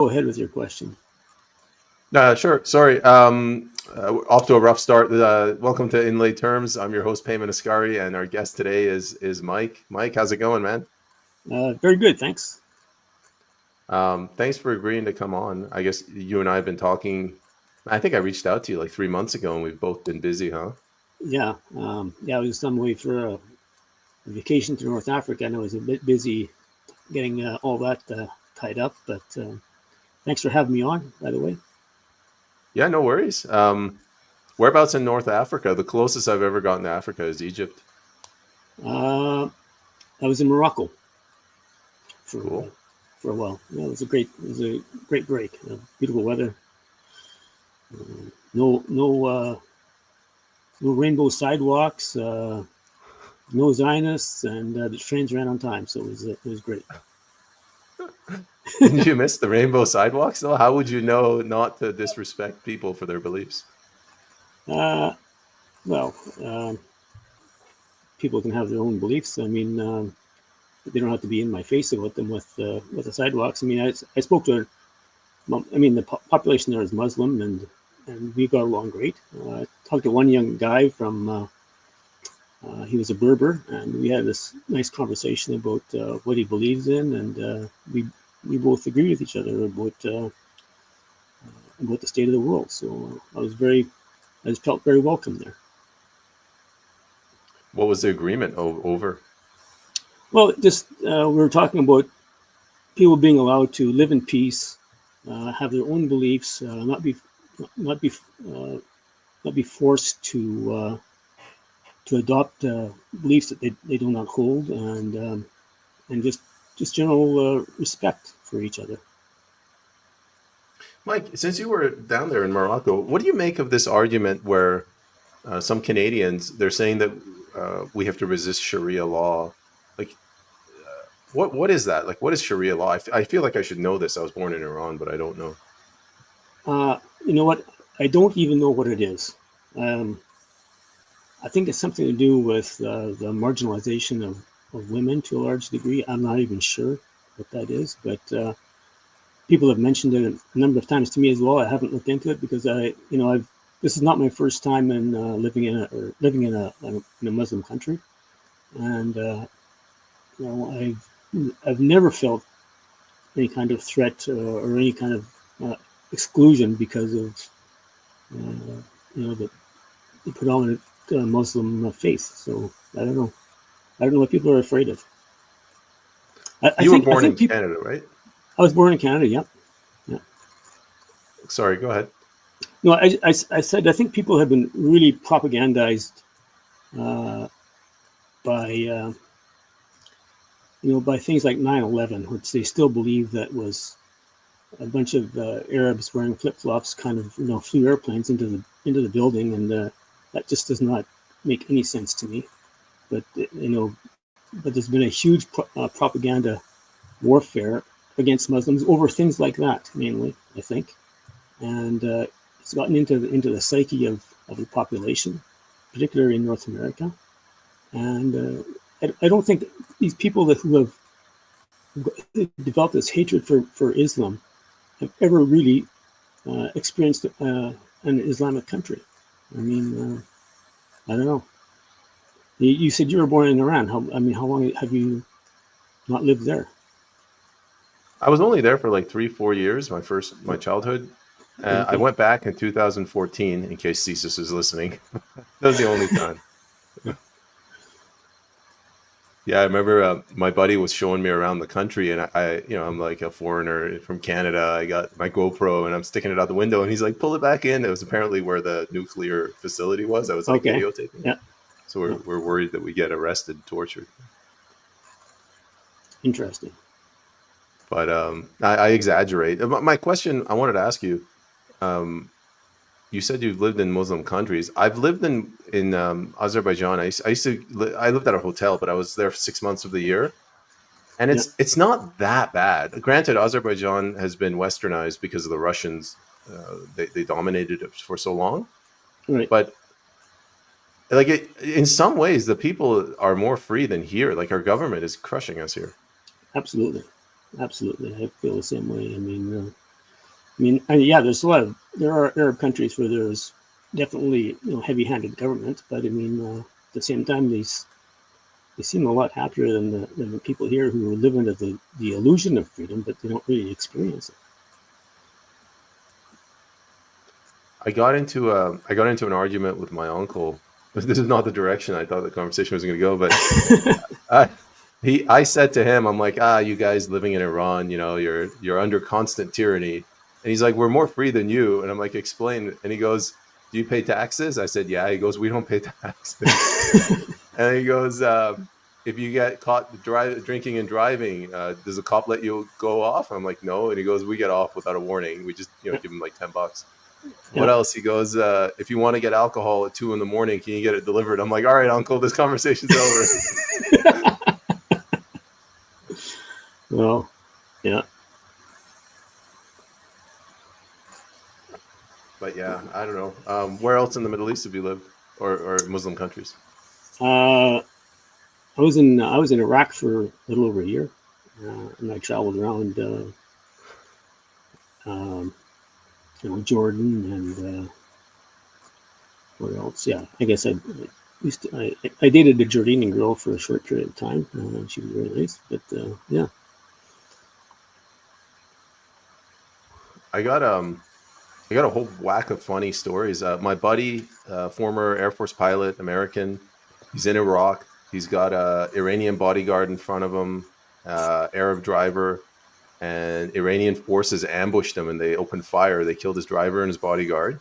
Go ahead with your question. Sure. Sorry. Off to a rough start. Welcome to Inlay Terms. I'm your host, Payman Ascari, and our guest today is Mike. Mike, how's it going, man? Very good, thanks. Thanks for agreeing to come on. I guess you and I have been talking. I think I reached out to you like 3 months ago, and we've both been busy, huh? Yeah, I was on my way for a vacation to North Africa, and I was a bit busy getting all that tied up. But thanks for having me on, by the way. Yeah, no worries. Whereabouts in North Africa? The closest I've ever gotten to Africa is Egypt. I was in Morocco for Cool. for a while. Yeah, it was a great break. Beautiful weather. No rainbow sidewalks. No Zionists, and the trains ran on time, so it was great. Didn't you miss the rainbow sidewalks though? How would you know not to disrespect people for their beliefs? Well, people can have their own beliefs. I mean, they don't have to be in my face about them with the sidewalks. I mean, I spoke to, I mean, the population there is Muslim, and we got along great. I talked to one young guy from, he was a Berber, and we had this nice conversation about what he believes in, and we both agree with each other about the state of the world. So I just felt very welcome there. What was the agreement over? Well, just we were talking about people being allowed to live in peace, have their own beliefs, not be forced to adopt beliefs that they do not hold, and just general respect for each other. Mike, since you were down there in Morocco, what do you make of this argument where some Canadians, they're saying that we have to resist Sharia law? Like, what is that? Like, what is Sharia law? I feel like I should know this. I was born in Iran, but I don't know. You know what? I don't even know what it is. I think it's something to do with the marginalization of women to a large degree. I'm not even sure what that is, but people have mentioned it a number of times to me as well. I haven't looked into it because this is not my first time in living in a Muslim country, and I've never felt any kind of threat or any kind of exclusion because of the predominant Muslim faith. So I don't know what people are afraid of. You were born in Canada, right? I was born in Canada. Yeah. Sorry, go ahead. No, I said I think people have been really propagandized by by things like 9/11, which they still believe that was a bunch of Arabs wearing flip-flops kind of flew airplanes into the building, and that just does not make any sense to me. But but there's been a huge propaganda warfare against Muslims over things like that, mainly, I think, and it's gotten into the psyche of the population, particularly in North America, and I don't think these people who have developed this hatred for Islam have ever really experienced an Islamic country. I mean, I don't know. You said you were born in Iran. How long have you not lived there? I was only there for like 3-4 years, my childhood. Okay. I went back in 2014, in case Thesis is listening. That was the only time. Yeah, I remember my buddy was showing me around the country, and I'm like a foreigner from Canada. I got my GoPro, and I'm sticking it out the window, and he's like, "Pull it back in." It was apparently where the nuclear facility was. I was like videotaping. Yeah. So we're worried that we get arrested, tortured. Interesting. But I exaggerate. My question I wanted to ask you, you said you've lived in Muslim countries. I've lived in Azerbaijan. I lived at a hotel, but I was there for 6 months of the year. And it's not that bad. Granted, Azerbaijan has been westernized because of the Russians. They dominated it for so long. Right. But like in some ways, the people are more free than here. Like our government is crushing us here. Absolutely. I feel the same way. I mean, mean, and yeah, there are Arab countries where there's definitely heavy-handed government, but I mean, at the same time, they seem a lot happier than the people here who live under the illusion of freedom, but they don't really experience it. I got into an argument with my uncle. This is not the direction I thought the conversation was going to go, but I said to him, I'm like, you guys living in Iran, you're under constant tyranny. And he's like, we're more free than you. And I'm like, explain. And he goes, do you pay taxes? I said, yeah. He goes, we don't pay taxes. And he goes, if you get caught drinking and driving, does a cop let you go off? I'm like, no. And he goes, we get off without a warning. We just, give him like $10. What else? He goes, if you want to get alcohol at 2 a.m, can you get it delivered? I'm like, all right, uncle, this conversation's over. Well, yeah. But yeah, I don't know. Where else in the Middle East have you lived, or Muslim countries? I was in Iraq for a little over a year, and I traveled around, Jordan and where else? Yeah, I guess I dated a Jordanian girl for a short period of time. She was very nice, but yeah. I got a whole whack of funny stories. My buddy, former Air Force pilot, American, he's in Iraq. He's got a Iranian bodyguard in front of him, Arab driver, and Iranian forces ambushed him and they opened fire. They killed his driver and his bodyguard.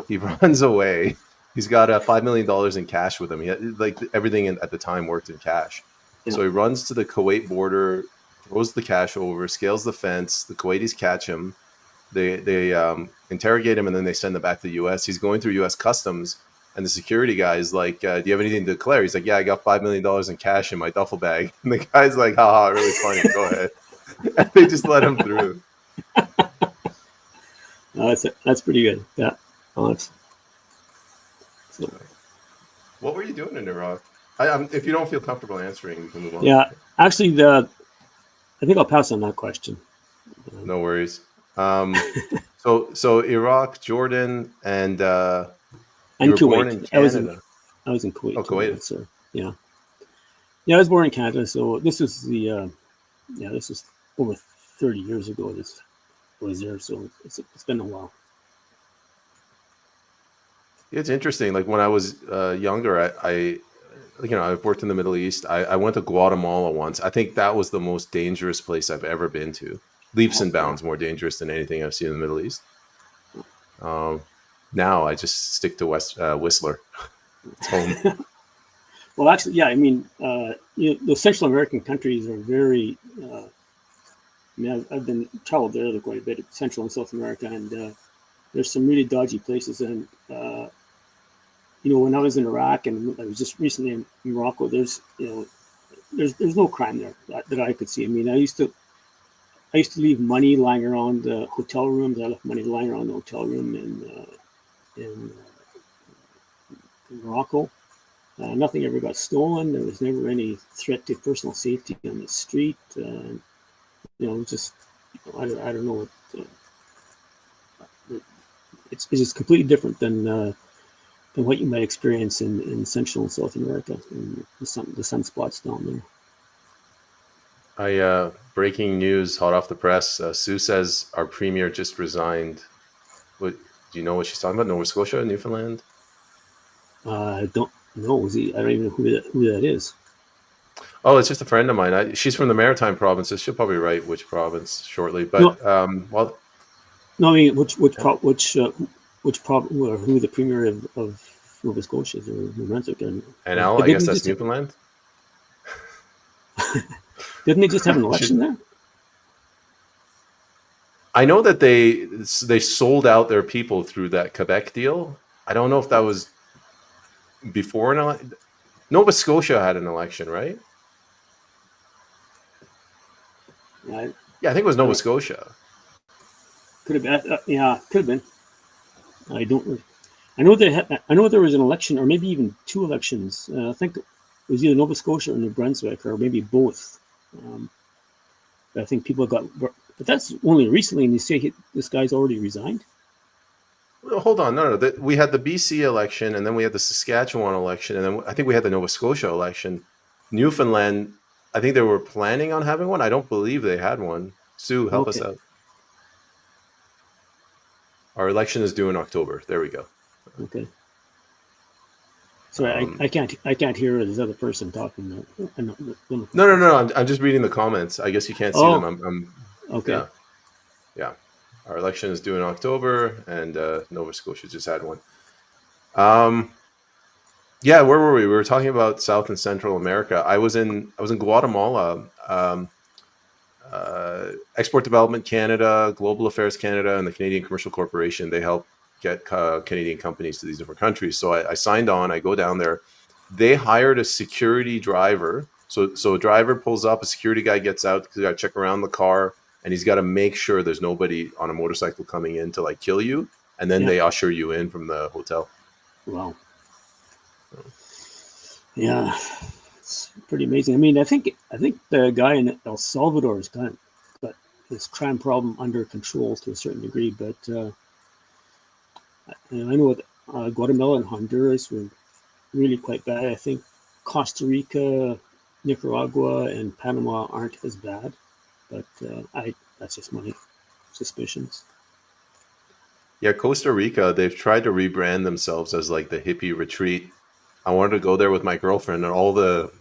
He runs away. He's got $5 million in cash with him. He had, like, everything at the time worked in cash. Yeah. So he runs to the Kuwait border, throws the cash over, scales the fence. The Kuwaitis catch him. They interrogate him and then they send him back to the U.S. He's going through U.S. Customs. And the security guy is like, do you have anything to declare? He's like, yeah, I got $5 million in cash in my duffel bag. And the guy's like, haha, really funny. Go ahead. And they just let him through. That's pretty good. Yeah. So. What were you doing in Iraq? If you don't feel comfortable answering, we can move on. Yeah, actually, I think I'll pass on that question. No worries. So Iraq, Jordan, and you were Kuwait. born in Canada. I was in Kuwait. Oh, Kuwait. So, yeah. Yeah, I was born in Canada. So this was this is over 30 years ago. This was there. So it's been a while. It's interesting. Like when I was younger, I've worked in the Middle East. I went to Guatemala once. I think that was the most dangerous place I've ever been to. Leaps and bounds more dangerous than anything I've seen in the Middle East. Now I just stick to Whistler. It's home. Well, actually, yeah. I mean, the Central American countries are very. I've been traveled there quite a bit, Central and South America, and there's some really dodgy places. And when I was in Iraq and I was just recently in Morocco, there's no crime there that I could see. I mean, I used to leave money lying around the hotel rooms. I left money lying around the hotel room in Morocco. Nothing ever got stolen. There was never any threat to personal safety on the street. I don't know what. It's just completely different than what you might experience in Central and South America, and the sunspots down there. Breaking news, hot off the press. Sue says our premier just resigned. Do you know what she's talking about? Nova Scotia, Newfoundland? I don't know. I don't even know who that is. Oh, it's just a friend of mine. She's from the Maritime provinces. She'll probably write which province shortly. But no, I mean which province? Who the premier of Nova Scotia is, or New Brunswick? And I guess that's Newfoundland. Didn't they just have an election there? I know that they sold out their people through that Quebec deal. I don't know if that was before an election. Nova Scotia had an election, right? Yeah, I think it was Nova Scotia. Could have been. Could have been. I don't. I know there was an election, or maybe even two elections. I think it was either Nova Scotia or New Brunswick, or maybe both. I think people got But that's only recently, and you say this guy's already resigned? Well, hold on, no. We had the BC election, and then we had the Saskatchewan election, and then I think we had the Nova Scotia election. Newfoundland, I think they were planning on having one. I don't believe they had one. Sue, help us Okay. out. Our election is due in October. There we go. Okay. Sorry, I can't hear this other person talking. No. I'm just reading the comments. I guess you can't see them. Oh, okay. Yeah. Our election is due in October, and Nova Scotia just had one. Yeah, where were we? We were talking about South and Central America. I was in Guatemala. Export Development Canada, Global Affairs Canada, and the Canadian Commercial Corporation. They help get Canadian companies to these different countries. So I signed on. I go down there. They hired a security driver. So a driver pulls up, a security guy gets out because they got to check around the car, and he's got to make sure there's nobody on a motorcycle coming in to like kill you, and then they usher you in from the hotel. Wow. Yeah, it's pretty amazing. I mean, I think the guy in El Salvador has got this crime problem under control to a certain degree, but I know Guatemala and Honduras were really quite bad. I think Costa Rica, Nicaragua, and Panama aren't as bad, but that's just my suspicions. Yeah, Costa Rica, they've tried to rebrand themselves as like the hippie retreat. I wanted to go there with my girlfriend, and all the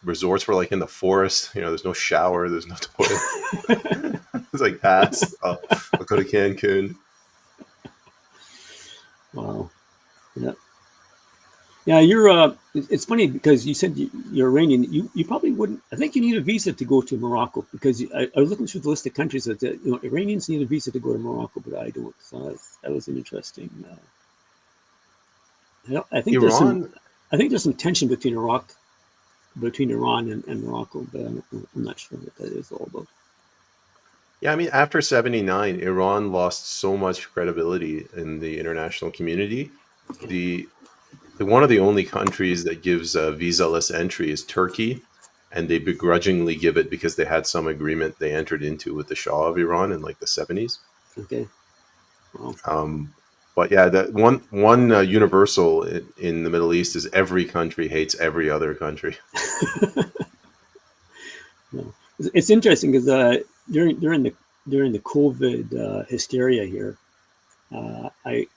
resorts were like in the forest. There's no shower, there's no toilet. It's like pass. I'll go to Cancun. Wow. Yeah. Yeah, you're. It's funny because you said you're Iranian. You probably wouldn't. I think you need a visa to go to Morocco because I was looking through the list of countries that Iranians need a visa to go to Morocco, but I don't. So that was an interesting. I think Iran. there's some tension between Iran and Morocco, but I'm not sure what that is all about. Yeah, I mean, after '79, Iran lost so much credibility in the international community. One of the only countries that gives visa-less entry is Turkey, and they begrudgingly give it because they had some agreement they entered into with the Shah of Iran in like the '70s. Okay. Wow. But yeah, that one universal in the Middle East is every country hates every other country. No. It's interesting because during the COVID hysteria here, I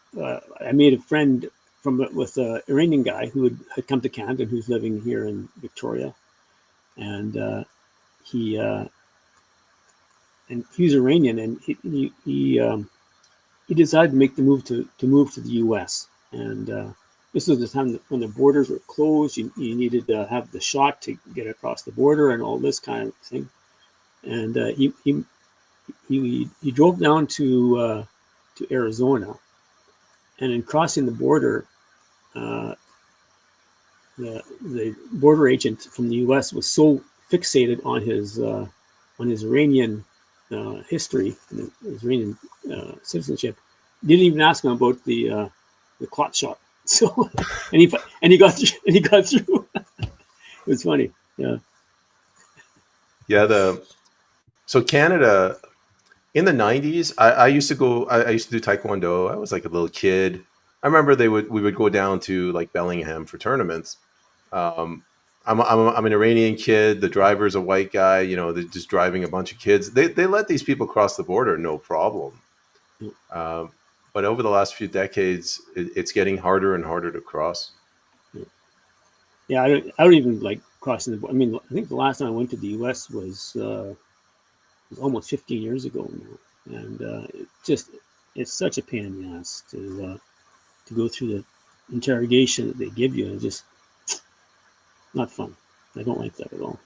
made a friend with an Iranian guy who had come to Canada, who's living here in Victoria, and he was Iranian, and he decided to make the move to the U.S. And this was the time when the borders were closed. You needed to have the shot to get across the border and all this kind of thing. And he drove down to Arizona, and in crossing the border, the border agent from the U.S. was so fixated on his Iranian history and his Iranian citizenship, didn't even ask him about the clot shot. So and he got through. It was funny. Yeah. Yeah. So Canada in the '90s, I used to go. I used to do Taekwondo. I was like a little kid. I remember we would go down to like Bellingham for tournaments. I'm an Iranian kid. The driver's a white guy. They're just driving a bunch of kids. They let these people cross the border, no problem. But over the last few decades, it's getting harder and harder to cross. Yeah, I don't even like crossing the border. I mean, I think the last time I went to the U.S. was almost 15 years ago now, and it's such a pain in the ass to go through the interrogation that they give you. It's just not fun. I don't like that at all.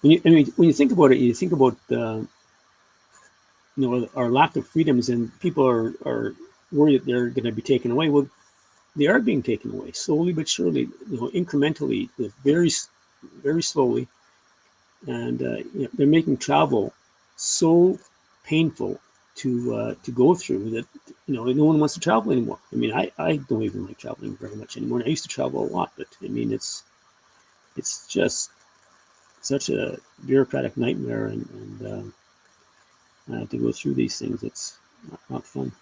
When you think about it, you think about our lack of freedoms, and people are worried that they're going to be taken away. Well, they are being taken away slowly but surely, incrementally, very, very slowly, and they're making travel so painful to go through that no one wants to travel anymore. I mean, I don't even like traveling very much anymore. I used to travel a lot, but I mean, it's just such a bureaucratic nightmare, and to go through these things. It's not fun.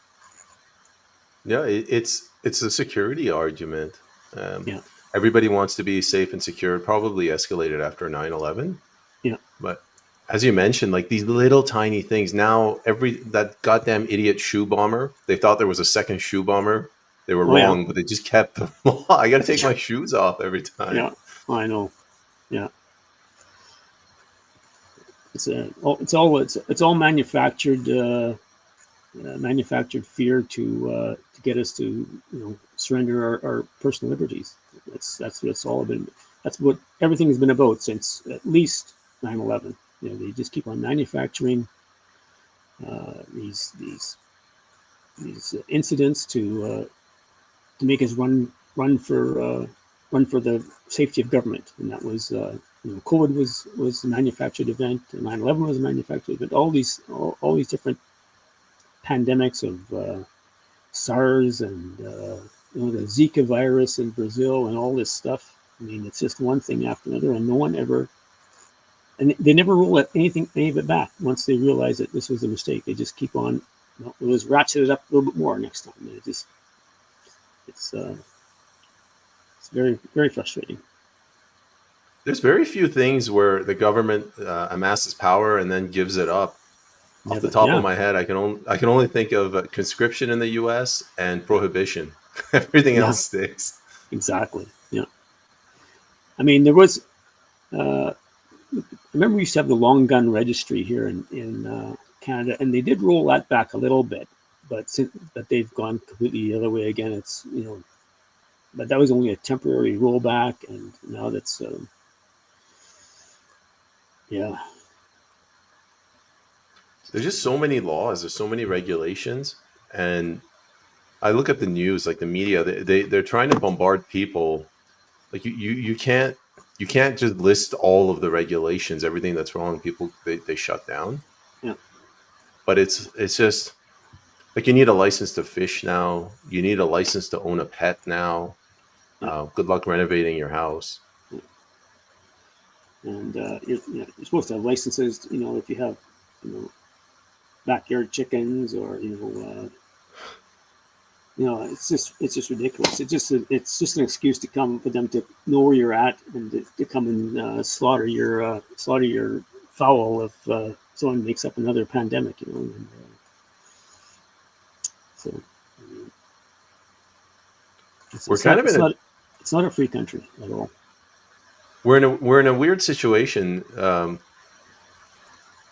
Yeah, it's a security argument. Um, Yeah, Everybody wants to be safe and secure. Probably escalated after 9/11. yeah, But as you mentioned, like these little tiny things. Now, that goddamn idiot shoe bomber. They thought there was a second shoe bomber. They were oh yeah, wrong, but they just kept the law. I got to take my shoes off every time. yeah. I know. Yeah, it's all manufactured. Manufactured fear to get us to surrender our personal liberties. That's what it's all been. That's what everything's been about since at least 9/11. They just keep on manufacturing these incidents to make us run for the safety of government, and that was COVID was a manufactured event, 9/11 was a manufactured event. All these different pandemics of SARS and the Zika virus in Brazil and all this stuff. I mean, it's just one thing after another, and no one ever, and they never roll any of it back once they realize that this was a mistake. They just keep on, it was ratcheted up a little bit more next time. And it's very, very frustrating. There's very few things where the government amasses power and then gives it up. Off the top of my head, I can only think of conscription in the U.S. and prohibition. Everything Yeah, else sticks. exactly. Yeah. I mean, there was, I remember we used to have the long gun registry here in Canada, and they did roll that back a little bit, but they've gone completely the other way again. It's but that was only a temporary rollback, and now that's yeah, There's just so many laws. There's so many regulations, and I look at the news, like the media. They're trying to bombard people. Like you can't just list all of the regulations, everything that's wrong. People they shut down. yeah, But it's just like you need a license to fish now. You need a license to own a pet now. yeah. Good luck renovating your house. And you're supposed to have licenses. If you have backyard chickens or it's just ridiculous. It's just an excuse to come for them to know where you're at and to come and slaughter your fowl if someone makes up another pandemic. And, so I mean, We're kind of in a it's not a free country at all. we're in a weird situation.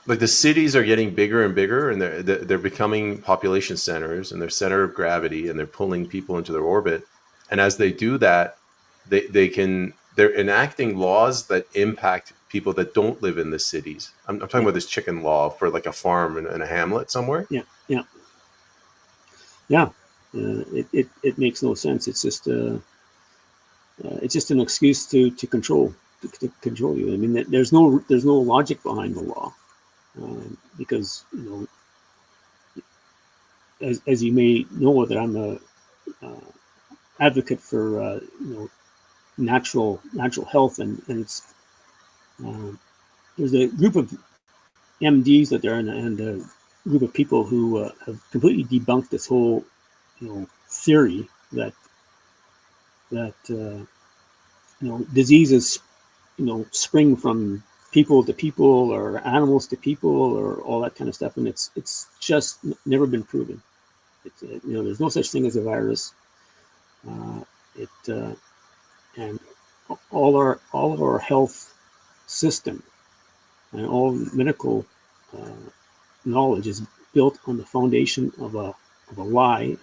Like the cities are getting bigger and bigger, and they're becoming population centers, and they're center of gravity, and they're pulling people into their orbit. And as they do that, they're enacting laws that impact people that don't live in the cities. I'm talking about this chicken law for like a farm in a hamlet somewhere. Yeah, yeah, yeah. It makes no sense. It's just an excuse to control you. I mean, there's no logic behind the law, because as you may know, that I'm a advocate for natural health, and it's there's a group of MDs that there and a group of people who have completely debunked this whole theory that diseases spring from people to people or animals to people or all that kind of stuff, and it's just never been proven. There's no such thing as a virus. And all of our health system and all medical knowledge is built on the foundation of a lie,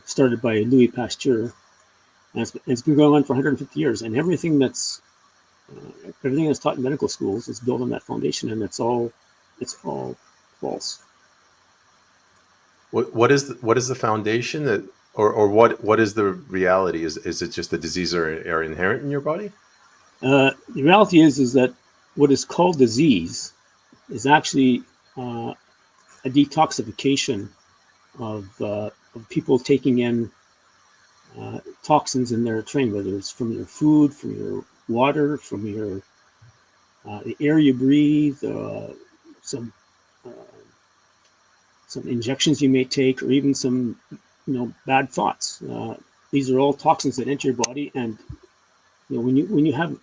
started by Louis Pasteur, and it's been going on for 150 years. And everything that's taught in medical schools is built on that foundation, and it's all false. What is the foundation that, or what is the reality? Is it just the diseases are inherent in your body? The reality is that what is called disease is actually a detoxification of people taking in toxins in their training, whether it's from your food, from your water, from your the air you breathe, some some injections you may take, or even some, bad thoughts. These are all toxins that enter your body, and when you have a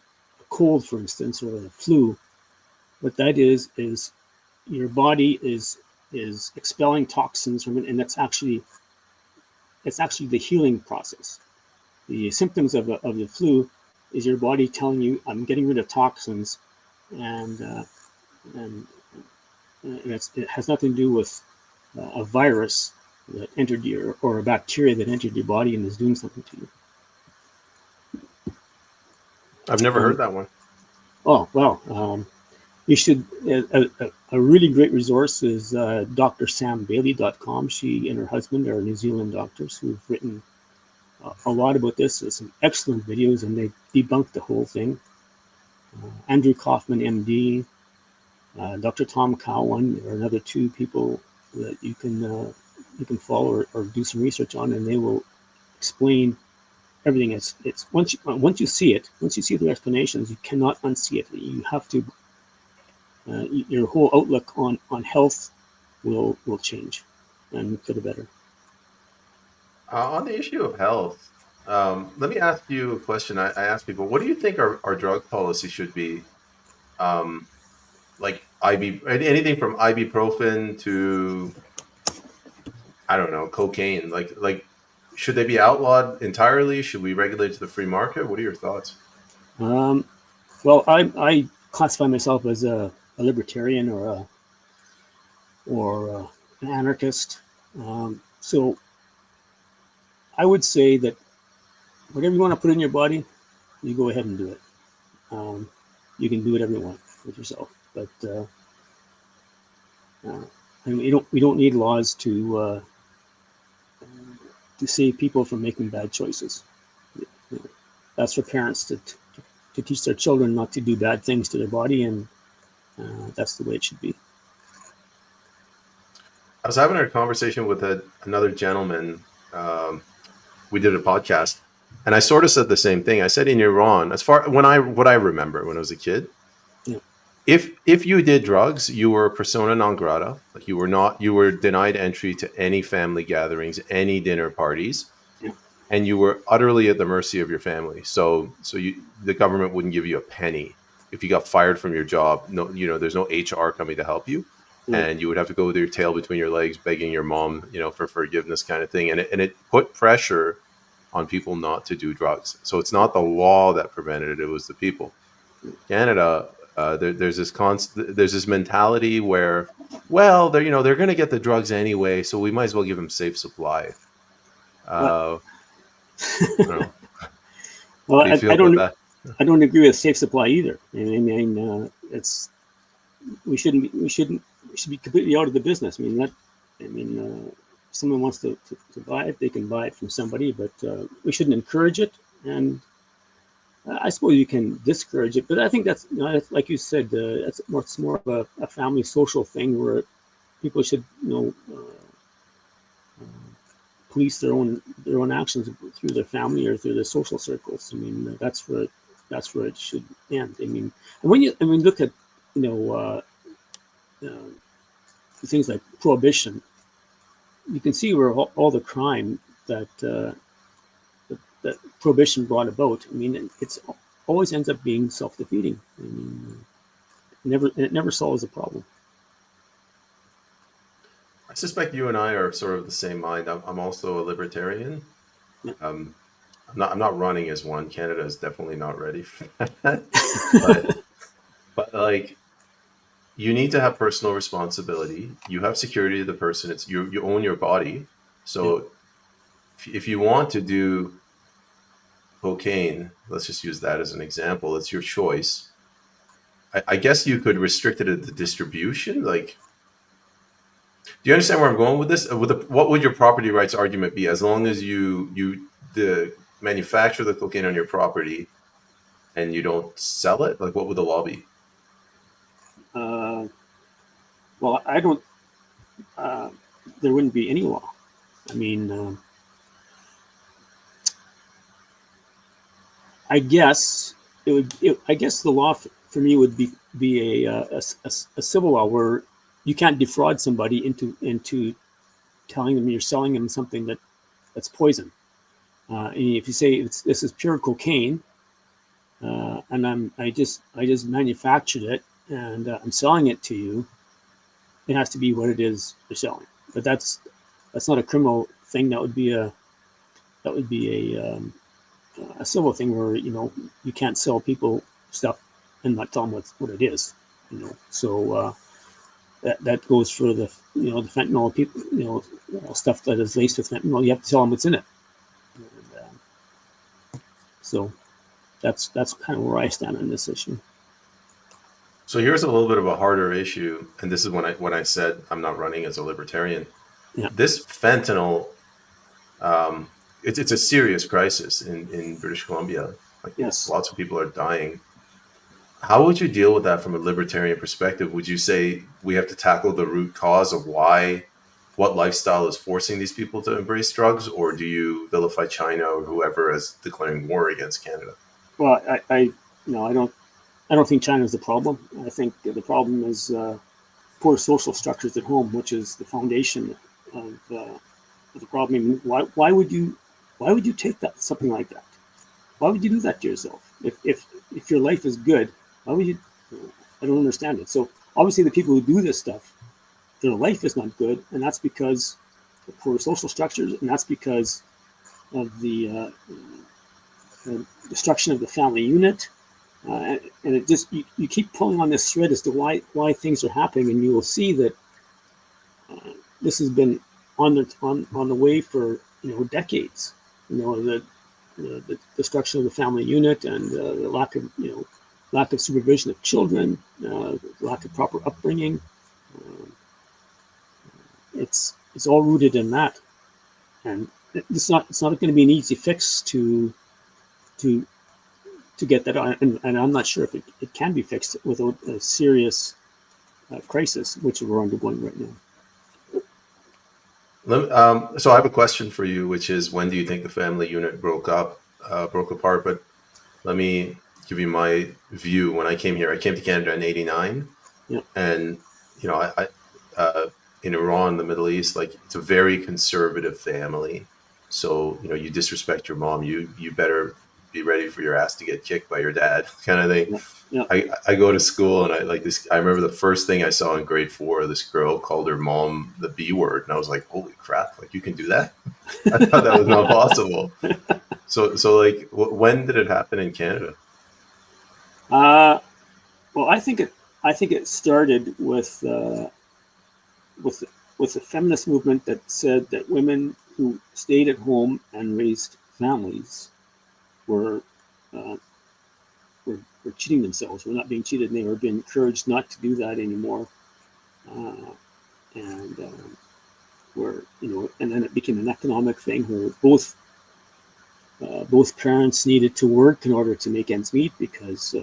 cold, for instance, or a flu, what that is your body is expelling toxins from it, and it's actually the healing process. The symptoms of the flu is your body telling you, I'm getting rid of toxins, and and, it has nothing to do with a virus that entered your, or a bacteria that entered your body and is doing something to you. I've never heard that one. Oh, well, you should. A really great resource is drsambailey.com. She and her husband are New Zealand doctors who've written a lot about this. There's some excellent videos, and they debunked the whole thing. Andrew Kaufman, MD, Dr. Tom Cowan are another two people that you can follow or do some research on, and they will explain everything. It's once you see their explanations, you cannot unsee it. You have to. Your whole outlook on health will change, and for the better. On the issue of health, let me ask you a question. I ask people, what do you think our drug policy should be? Like anything from ibuprofen to, I don't know, cocaine. Like, should they be outlawed entirely? Should we regulate to the free market? What are your thoughts? Well, I classify myself as a libertarian or an anarchist. So I would say that whatever you want to put in your body, you go ahead and do it. You can do whatever you want with yourself, but I mean, we don't need laws to save people from making bad choices. That's for parents to teach their children not to do bad things to their body, and that's the way it should be. I was having a conversation with another gentleman. We did a podcast, and I sort of said the same thing. I said in Iran, what I remember when I was a kid, yeah. if you did drugs, you were persona non grata. Like you were denied entry to any family gatherings, any dinner parties, yeah. and you were utterly at the mercy of your family. So the government wouldn't give you a penny if you got fired from your job. No, there's no HR coming to help you. And you would have to go with your tail between your legs, begging your mom, for forgiveness, kind of thing. And it put pressure on people not to do drugs. So it's not the law that prevented it; it was the people. Canada, there's this mentality where, well, they're going to get the drugs anyway, so we might as well give them safe supply. I don't know. Well, I don't agree with safe supply either. I mean, we should be completely out of the business. If someone wants to buy it, they can buy it from somebody, but we shouldn't encourage it. And I suppose you can discourage it, but I think that's like you said, it's more of a family social thing where people should police their own actions through their family or through their social circles. I mean, that's where it should end. I mean, and when you look at things like prohibition, you can see where all the crime that prohibition brought about. I mean, it's always ends up being self-defeating. I mean, it never solves the problem. I suspect you and I are sort of the same mind. I'm also a libertarian. Yeah. I'm not running as one. Canada is definitely not ready for that. but like, you need to have personal responsibility. You have security of the person. It's you own your body. So if you want to do cocaine, let's just use that as an example. It's your choice. I guess you could restrict it at the distribution. Like, do you understand where I'm going with this? What would your property rights argument be? As long as you manufacture the cocaine on your property and you don't sell it, like, what would the law be? Well, I don't. There wouldn't be any law. I mean, I guess I guess the law for me would be a civil law where you can't defraud somebody into telling them you're selling them something that's poison. And if you say this is pure cocaine, and I just manufactured it and I'm selling it to you, it has to be what it is you're selling. But that's not a criminal thing. That would be a civil thing where you can't sell people stuff and not tell them what it is. So that goes for the the fentanyl people, stuff that is laced with fentanyl. You have to tell them what's in it. And, so that's kind of where I stand on this issue. So here's a little bit of a harder issue, and this is when I said I'm not running as a libertarian. Yeah. This fentanyl, it's a serious crisis in British Columbia. Like, yes, lots of people are dying. How would you deal with that from a libertarian perspective? Would you say we have to tackle the root cause of what lifestyle is forcing these people to embrace drugs, or do you vilify China or whoever as declaring war against Canada? Well, I don't think China is the problem. I think the problem is poor social structures at home, which is the foundation of the problem. Why would you take something like that? Why would you do that to yourself? If your life is good, why would you? I don't understand it. So obviously, the people who do this stuff, their life is not good, and that's because of poor social structures, and that's because of the destruction of the family unit. And it just you keep pulling on this thread as to why things are happening, and you will see that this has been on the way for decades. The destruction of the family unit and the lack of supervision of children, lack of proper upbringing. It's all rooted in that, and it's not going to be an easy fix to get that on, and I'm not sure if it can be fixed without a serious crisis, which we're undergoing right now. So I have a question for you, which is, when do you think the family unit broke apart? But let me give you my view. When I came here, I came to Canada in '89, yeah. And I in Iran, the Middle East, like, it's a very conservative family. So you disrespect your mom, you better be ready for your ass to get kicked by your dad, kind of thing. Yeah. I go to school, and I remember the first thing I saw in grade 4, this girl called her mom the B word, and I was like, holy crap, like, you can do that? I thought that was not possible. So like, when did it happen in Canada? Well, I think it started with the feminist movement that said that women who stayed at home and raised families were cheating themselves. Were not being cheated, and they were being encouraged not to do that anymore. And then it became an economic thing where both parents needed to work in order to make ends meet because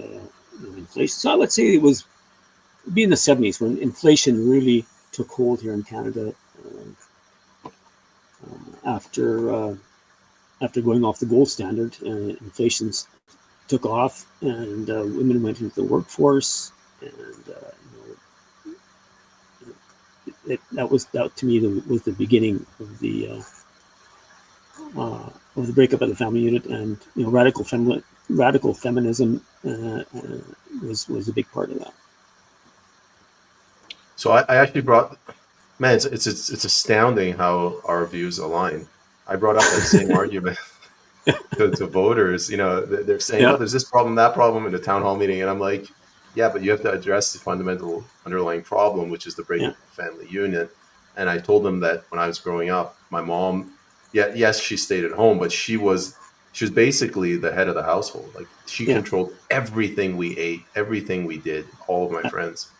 inflation. So let's say it'd be in the 70s when inflation really took hold here in Canada after going off the gold standard. Inflation took off, and women went into the workforce, and that to me was the beginning of the breakup of the family unit, and radical feminism was a big part of that. So I actually brought, man, it's astounding how our views align. I brought up that same argument to voters. They're saying, Yeah. oh, there's this problem, that problem, in a town hall meeting, and I'm like, yeah, but you have to address the fundamental underlying problem, which is the breakup of the family unit. And I told them that when I was growing up, my mom, yes, she stayed at home, but she was basically the head of the household. Like, she controlled everything we ate, everything we did, all of my friends.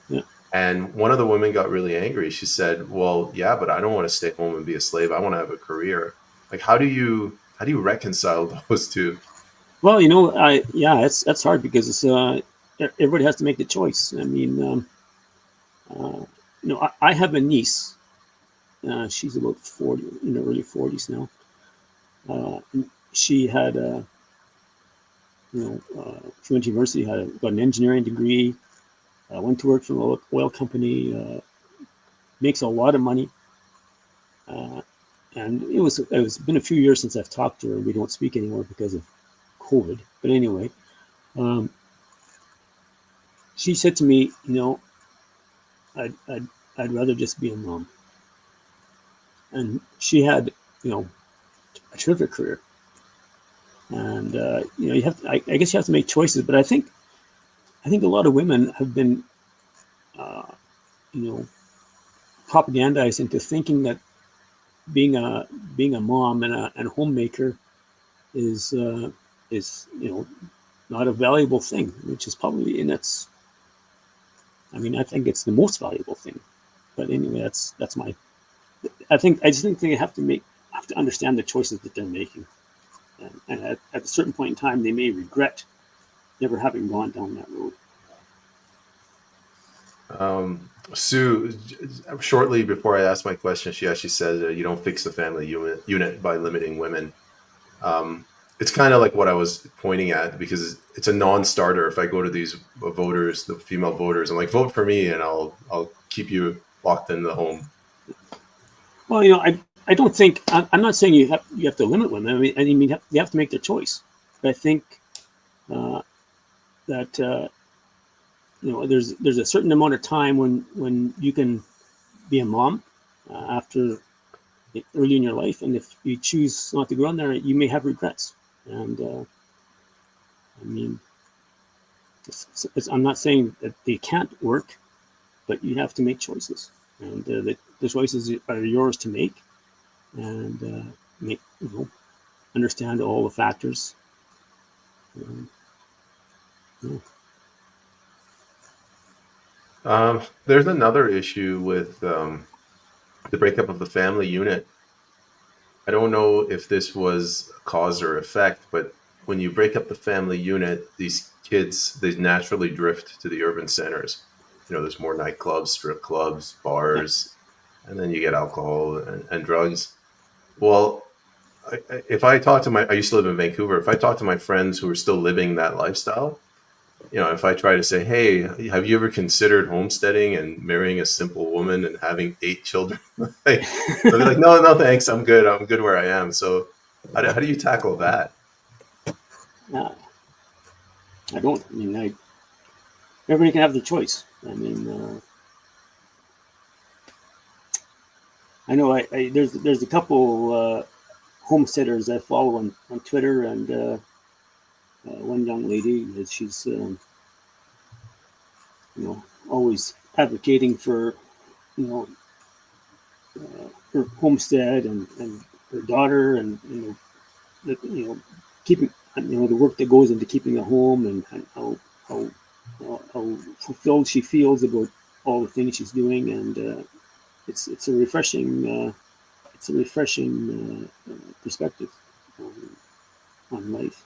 Yeah. And one of the women got really angry. She said, well, yeah, but I don't want to stay home and be a slave. I want to have a career. Like, how do you reconcile those two? Well, that's hard because it's everybody has to make the choice. I mean, I have a niece. She's about 40, in the early 40s now. She had she went to university, got an engineering degree, went to work for an oil company, makes a lot of money. And it's been a few years since I've talked to her. We don't speak anymore because of COVID. But anyway, she said to me, I'd rather just be a mom. And she had, a terrific career. And you have to, I guess you have to make choices. But I think a lot of women have been, propagandized into thinking that being a mom and a homemaker is not a valuable thing, which is probably I think it's the most valuable thing. But anyway, that's my. I just think they have to understand the choices that they're making, and at a certain point in time, they may regret never having gone down that road. Sue, shortly before I asked my question, she actually said, you don't fix the family unit by limiting women. It's kind of like what I was pointing at, because it's a non-starter. If I go to these voters, the female voters, I'm like, vote for me and I'll keep you locked in the home. Well, I don't think, I'm not saying you have to limit women. I mean, you have to make their choice. But I think that there's a certain amount of time when you can be a mom after early in your life, and if you choose not to go on there, you may have regrets. And I mean, I'm not saying that they can't work, but you have to make choices, and the choices are yours to make, and make understand all the factors. There's another issue with the breakup of the family unit. I don't know if this was cause or effect, but when you break up the family unit, these kids, they naturally drift to the urban centers. There's more nightclubs, strip clubs, bars, and then you get alcohol and drugs. Well, if I talk to I used to live in Vancouver. If I talk to my friends who are still living that lifestyle, if I try to say, hey, have you ever considered homesteading and marrying a simple woman and having 8 children? They'll be like, no, thanks. I'm good. I'm good where I am. So how do you tackle that? I don't. I mean, everybody can have their choice. I mean, I know there's a couple homesteaders I follow on Twitter, and one young lady that she's always advocating for her homestead and her daughter, and keeping the work that goes into keeping a home, and how fulfilled she feels about all the things she's doing, and it's a refreshing perspective on life.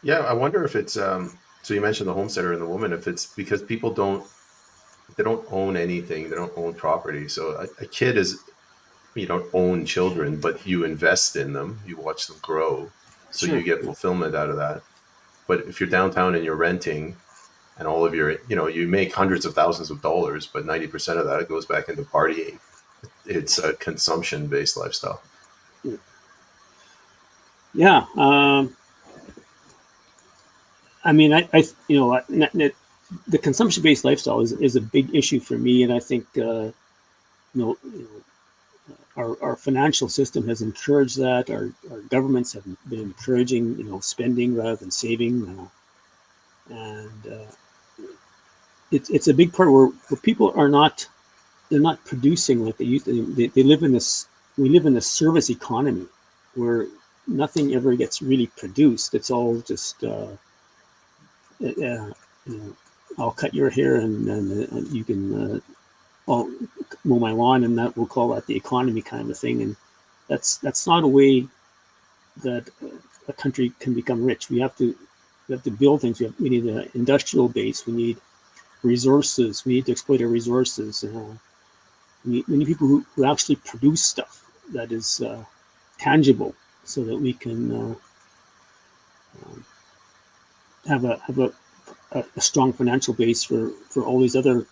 Yeah, I wonder if it's so you mentioned the homesteader and the woman, if it's because people don't own anything, they don't own property. So a kid is, you don't own children, but you invest in them, you watch them grow, so Sure. you get fulfillment out of that. But if you're downtown and you're renting, and all of your, you make hundreds of thousands of dollars, but 90% of that goes back into partying. It's a consumption-based lifestyle. Yeah. I mean, the consumption-based lifestyle is a big issue for me, and I think our financial system has encouraged that. Our governments have been encouraging spending rather than saving, and it's a big part where people they're not producing like they used to. They live in this. We live in this service economy where nothing ever gets really produced. It's all just. I'll cut your hair and you can I'll mow my lawn, and that we'll call that the economy kind of a thing. And that's not a way that a country can become rich. We have to build things. We need an industrial base. We need resources. We need to exploit our resources. We need people who actually produce stuff that is tangible, so that we can have a strong financial base for all these other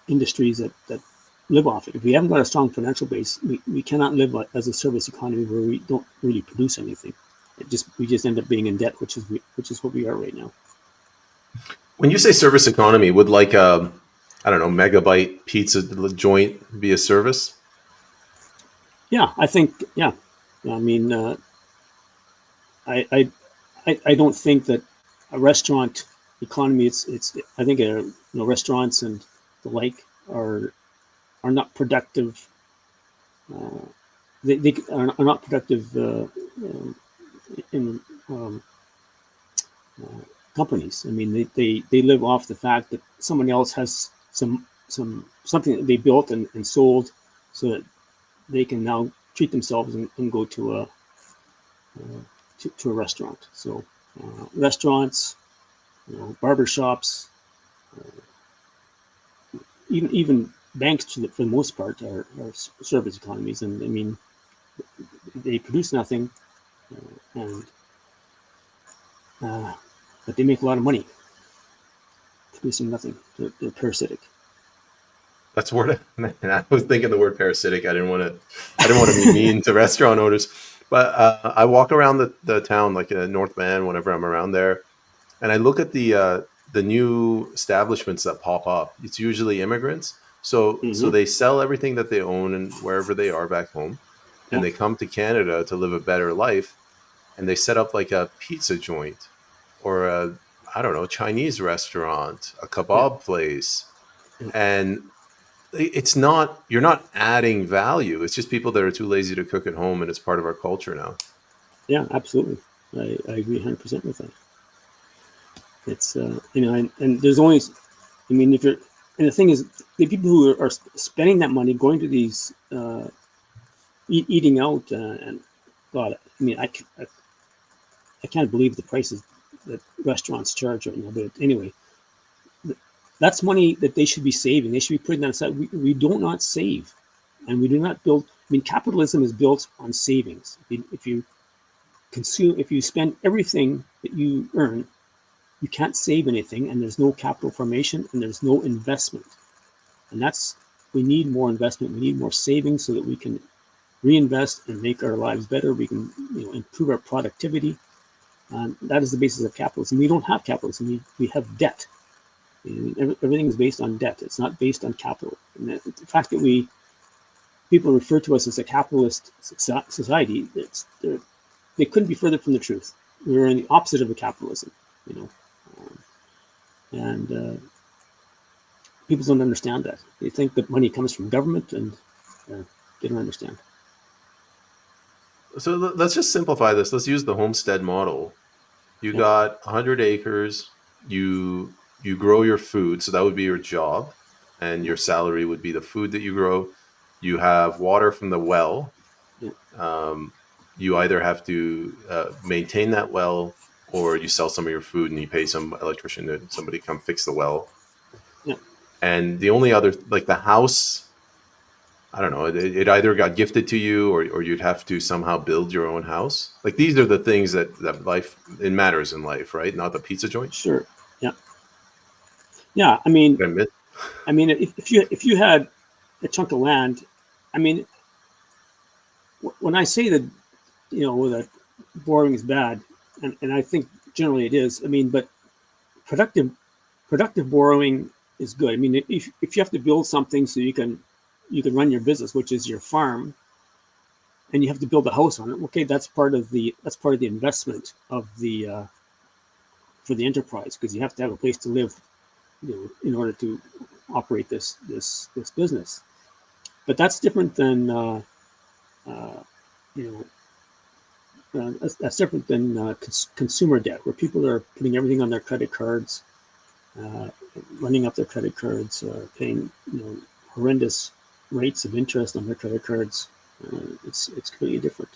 industries that live off it. If we haven't got a strong financial base, we cannot live as a service economy where we don't really produce anything. We just end up being in debt, which is what we are right now. When you say service economy, would like a, I don't know, megabyte pizza joint be a service? Yeah, I think, yeah. I mean, I don't think that a restaurant economy. I think restaurants and the like are not productive. They are not productive in companies. I mean, they live off the fact that someone else has something that they built and sold, so that they can now treat themselves and go to a restaurant. So restaurants, barbershops, even banks, for the most part, are service economies. And I mean, they produce nothing, and but they make a lot of money producing nothing. They're parasitic. That's the word. Man, I was thinking the word parasitic. I didn't want to be mean to restaurant owners, but I walk around the town, like in North Van, whenever I'm around there, and I look at the new establishments that pop up. It's usually immigrants, so Mm-hmm. they sell everything that they own and wherever they are back home, and Yeah. they come to Canada to live a better life, and they set up like a pizza joint or a, I don't know, Chinese restaurant, a Yeah. kebab place, Yeah. and it's not, you're not adding value. It's just people that are too lazy to cook at home, and it's part of our culture now. Yeah. Absolutely. I agree 100% with that. It's and there's only, I mean, if you're, and the thing is, the people who are spending that money going to these eating out, and God, I mean, I can't believe the prices that restaurants charge right now. But anyway, that's money that they should be saving. They should be putting that aside. We do not save, and we do not build. I mean, capitalism is built on savings. If you consume, if you spend everything that you earn, you can't save anything, and there's no capital formation, and there's no investment. And we need more investment. We need more savings so that we can reinvest and make our lives better. We can improve our productivity. And that is the basis of capitalism. We don't have capitalism. We have debt. Everything is based on debt. It's not based on capital. And the fact that people refer to us as a capitalist society, they couldn't be further from the truth. We're in the opposite of a capitalism, you know, and people don't understand that. They think that money comes from government, and they don't understand. So let's just simplify this. Let's use the homestead model. You Yeah, got 100 acres. You grow your food, so that would be your job, and yeah, your salary would be the food that you grow. You have water from the well. yeah, Um, you either have to maintain that well, or you sell some of your food and you pay some electrician to somebody come fix the well. yeah. And the only other, like the house, I don't know, it either got gifted to you, or you'd have to somehow build your own house. Like these are the things that life, it matters in life, right? Not the pizza joint. Sure. Yeah, yeah. I mean, Did I miss? if you had a chunk of land, I mean, when I say that that borrowing is bad, and I think generally it is. I mean, but productive productive borrowing is good. I mean, if you have to build something so you can run your business, which is your farm, and you have to build a house on it. Okay, that's part of the investment of the for the enterprise, because you have to have a place to live, in order to operate this business. But that's different than uh, you know that's different than consumer debt, where people are putting everything on their credit cards, uh, running up their credit cards, paying horrendous rates of interest on their credit cards. It's completely different.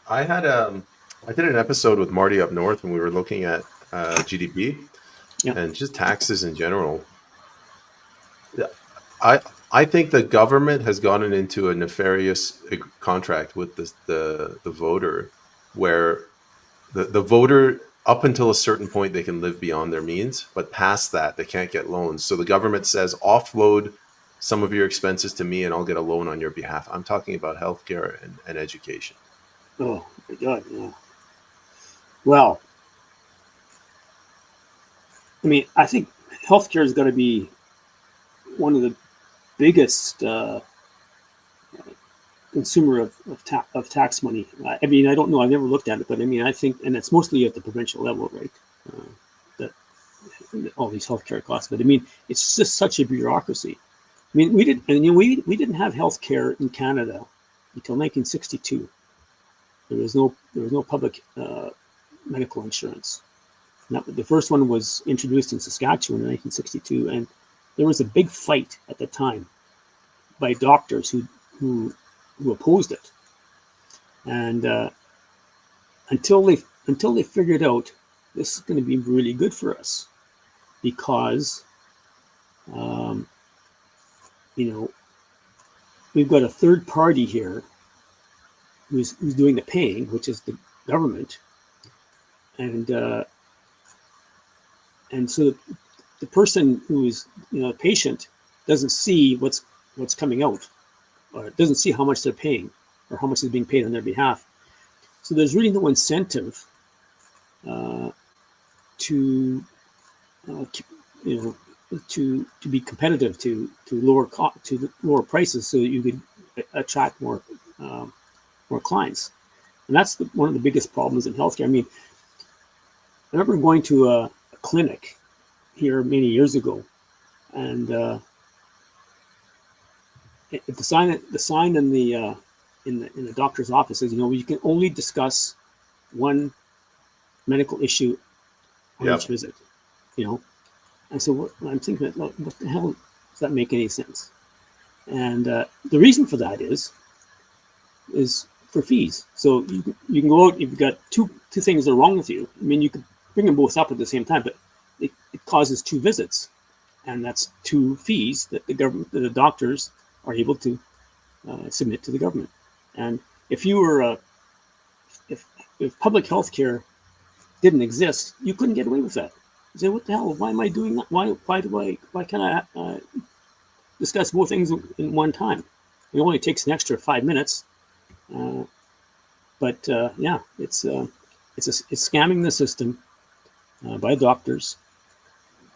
I had I did an episode with Marty up north when we were looking at GDP Yeah, and just taxes in general. Yeah, I think the government has gotten into a nefarious contract with the voter, where the voter up until a certain point, they can live beyond their means, but past that, they can't get loans. So the government says, offload some of your expenses to me and I'll get a loan on your behalf. I'm talking about healthcare and education. Oh my God, yeah. Well, I mean, I think healthcare is going to be one of the biggest consumer of tax money. I mean, I don't know. I've never looked at it, but I mean, I think, and it's mostly at the provincial level, right? That all these healthcare costs. But I mean, it's just such a bureaucracy. I mean, we didn't have healthcare in Canada until 1962. There was no public medical insurance. The first one was introduced in Saskatchewan in 1962, and there was a big fight at the time by doctors who opposed it. And until they figured out this is going to be really good for us, because we've got a third party here who's doing the paying, which is the government, and so the person who is a patient doesn't see what's coming out, or doesn't see how much they're paying or how much is being paid on their behalf. So there's really no incentive to be competitive, to lower prices, so that you could attract more clients. And that's one of the biggest problems in healthcare. I mean, I remember going to a clinic here many years ago, and the sign in the doctor's office says, you can only discuss one medical issue on each visit. And so I'm thinking, what the hell does that make any sense? And the reason for that is for fees. So you can go out, if you've got two things that are wrong with you. I mean, you could bring them both up at the same time, but it causes two visits, and that's two fees that the doctors are able to submit to the government. And if you were if public health care didn't exist, you couldn't get away with that. You say, what the hell? Why am I doing that? Why can't I discuss both things in one time? It only takes an extra 5 minutes, but it's scamming the system by doctors,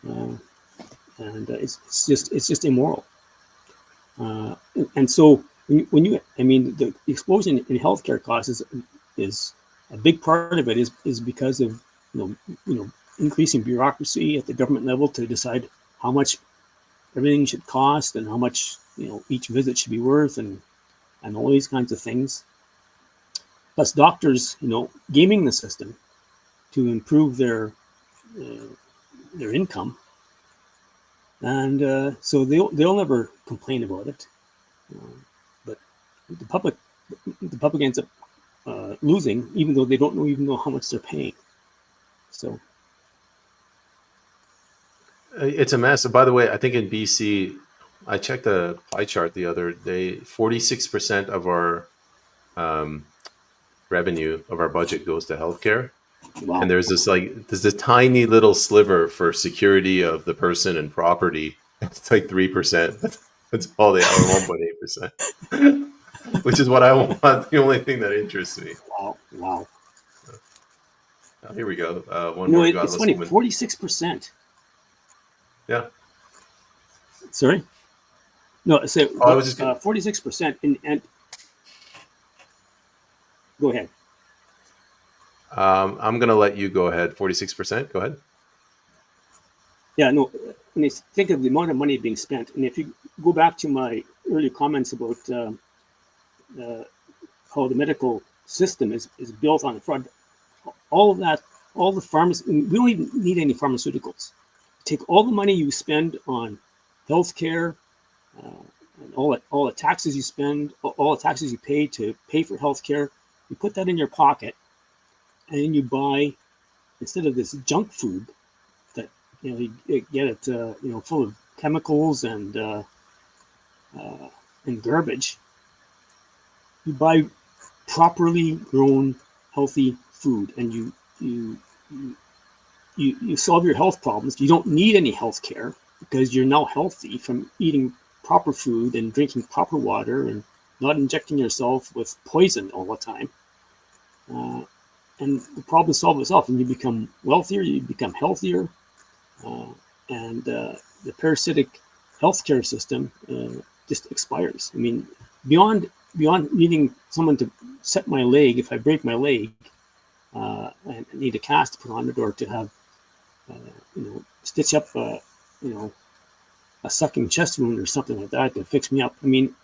and it's just immoral. And so the explosion in healthcare costs is a big part of it is because of increasing bureaucracy at the government level to decide how much everything should cost and how much each visit should be worth, and all these kinds of things. Plus doctors gaming the system to improve their income, and so they'll never complain about it, but the public ends up losing, even though they don't even know how much they're paying. So it's a mess. By the way, I think in BC, I checked a pie chart the other day. 46% of our revenue of our budget goes to healthcare. Wow. And there's this tiny little sliver for security of the person and property. It's like 3%. That's all they are, 1.8%, which is what I want. The only thing that interests me. Wow. Oh, here we go. One more godless it's funny. woman. 46%. Yeah. Sorry. No, so I was just 46%, and go ahead. I'm going to let you go ahead. 46%. Go ahead. Yeah, no. When you think of the amount of money being spent, and if you go back to my earlier comments about how the medical system is built on the front, all of that, all the we don't even need any pharmaceuticals. Take all the money you spend on healthcare, and all the taxes you spend, all the taxes you pay to pay for healthcare. You put that in your pocket, and then you buy, instead of this junk food that you get it full of chemicals and garbage, you buy properly grown, healthy food, and you you solve your health problems. You don't need any health care because you're now healthy from eating proper food and drinking proper water and not injecting yourself with poison all the time. And the problem solves itself, and you become wealthier, you become healthier, and the parasitic healthcare system just expires. I mean, beyond needing someone to set my leg if I break my leg, and need a cast put on it, or to have stitch up a sucking chest wound or something like that to fix me up. I mean,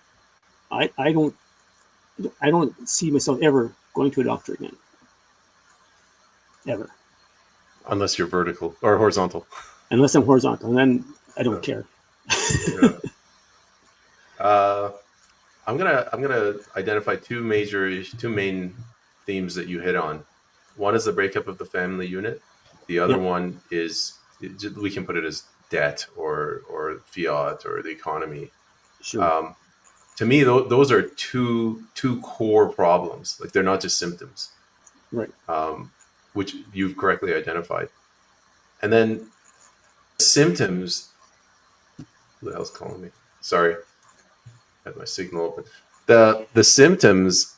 I don't see myself ever going to a doctor again. Ever. Unless you're vertical or horizontal. Unless I'm horizontal, and then I don't care. Yeah. I'm gonna identify two main themes that you hit on. One is the breakup of the family unit. The other one is, we can put it as debt or fiat or the economy. Sure. To me, those are two core problems. Like, they're not just symptoms, Right. Which you've correctly identified. And then symptoms. Who the hell's calling me? Sorry, I had my signal open. The symptoms.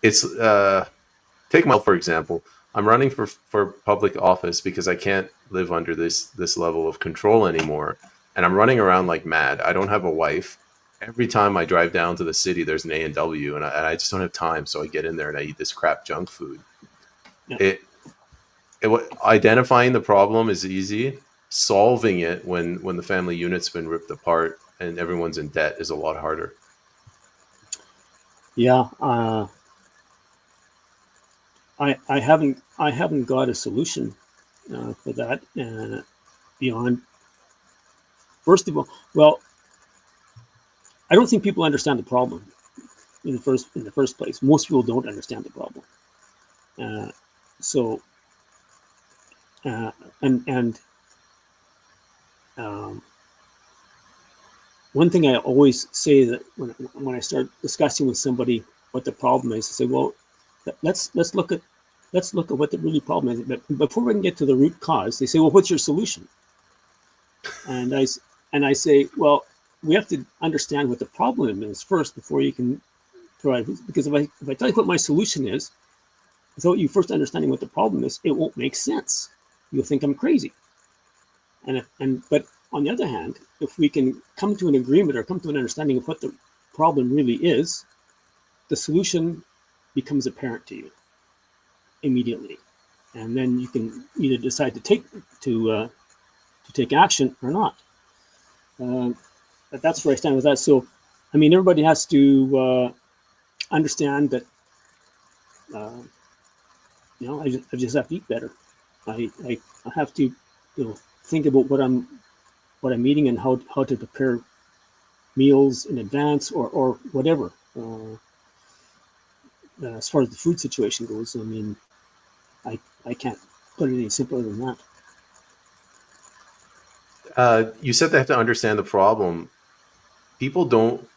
It's take my health, for example. I'm running for public office because I can't live under this level of control anymore, and I'm running around like mad. I don't have a wife. Every time I drive down to the city, there's an A&W, and I just don't have time. So I get in there and I eat this crap junk food. Yeah. Identifying the problem is easy. Solving it when the family unit's been ripped apart and everyone's in debt is a lot harder. Yeah. I haven't got a solution for that beyond. First of all, well, I don't think people understand the problem in the first place. Most people don't understand the problem. One thing I always say that when I start discussing with somebody what the problem is, I say, well, let's look at what the really problem is. But before we can get to the root cause, they say, well, what's your solution? And I say, well, we have to understand what the problem is first before you can provide. Because if I tell you what my solution is, without you first understanding what the problem is, it won't make sense. You'll think I'm crazy. But on the other hand, if we can come to an agreement or come to an understanding of what the problem really is, the solution becomes apparent to you immediately, and then you can either decide to take action or not. But that's where I stand with that. So, I mean, everybody has to understand that. I just have to eat better. I have to, think about what I'm eating and how to prepare meals in advance or whatever. As far as the food situation goes, I mean, I can't put it any simpler than that. You said they have to understand the problem. People don't,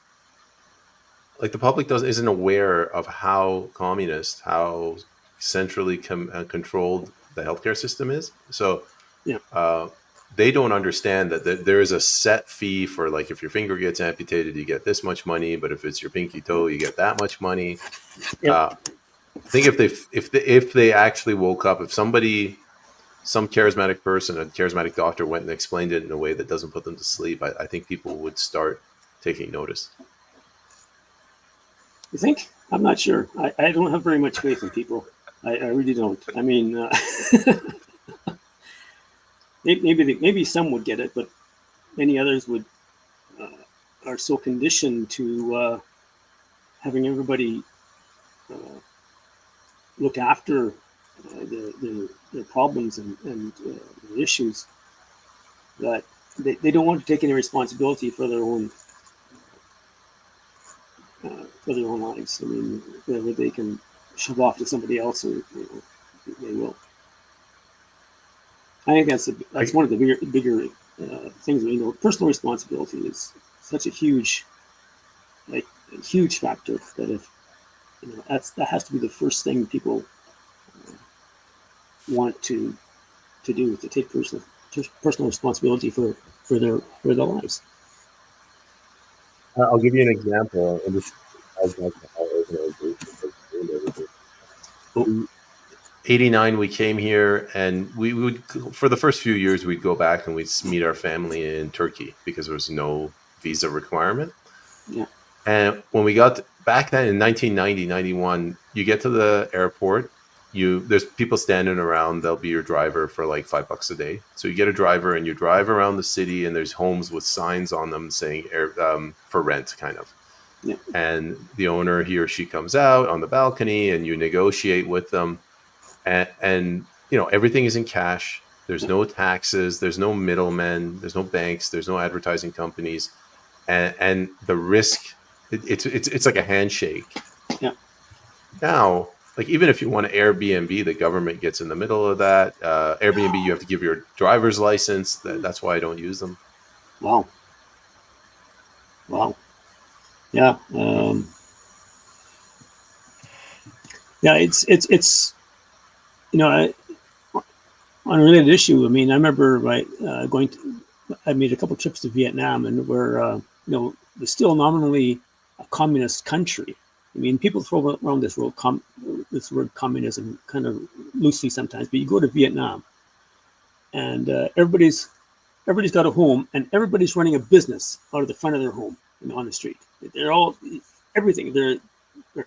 like, the public isn't aware of how communist, how centrally controlled the healthcare system is. So Yeah. They don't understand that there is a set fee for, like, if your finger gets amputated, you get this much money, but if it's your pinky toe, you get that much money. Yep. I think if they actually woke up, if some charismatic person, a charismatic doctor, went and explained it in a way that doesn't put them to sleep, I think people would start taking notice. You think? I'm not sure. I don't have very much faith in people. I really don't. I mean, maybe some would get it, but many others are so conditioned to having everybody look after their problems and their issues that they don't want to take any responsibility for their own lives. I mean, whether they can shove off to somebody else, or they will. I think that's one of the bigger things. Personal responsibility is such a huge factor that if that has to be the first thing people want to do, to take personal responsibility for their lives. I'll give you an example, and this ties back to how organization has ruined everything. Oh. 89, we came here, and we would, for the first few years, we'd go back and we'd meet our family in Turkey because there was no visa requirement. Yeah. And when we got back then in 1990, 91, you get to the airport, there's people standing around, they'll be your driver for like $5 a day. So you get a driver and you drive around the city, and there's homes with signs on them saying for rent, kind of. Yeah. And the owner, he or she, comes out on the balcony and you negotiate with them. And everything is in cash. There's no taxes. There's no middlemen. There's no banks. There's no advertising companies. And the risk, it's like a handshake. Yeah. Now, like, even if you want to Airbnb, the government gets in the middle of that. Airbnb, you have to give your driver's license. That's why I don't use them. Wow. Yeah. Yeah. It's on a related issue. I mean, I remember I made a couple trips to Vietnam, and we're still nominally a communist country. I mean, people throw around this word communism kind of loosely sometimes, but you go to Vietnam, and everybody's got a home, and everybody's running a business out of the front of their home, on the street. They're all everything. They're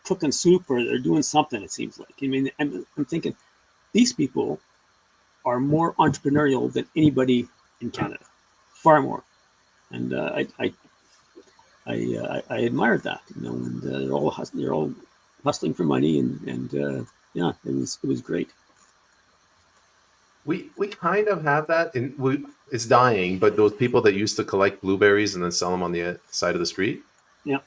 cooking soup, or they're doing something. It seems like. I mean, I'm thinking these people are more entrepreneurial than anybody in Canada, far more, and I admired that, and they're all hustling for money, and yeah, it was great. We kind of have that, and it's dying. But those people that used to collect blueberries and then sell them on the side of the street, yeah,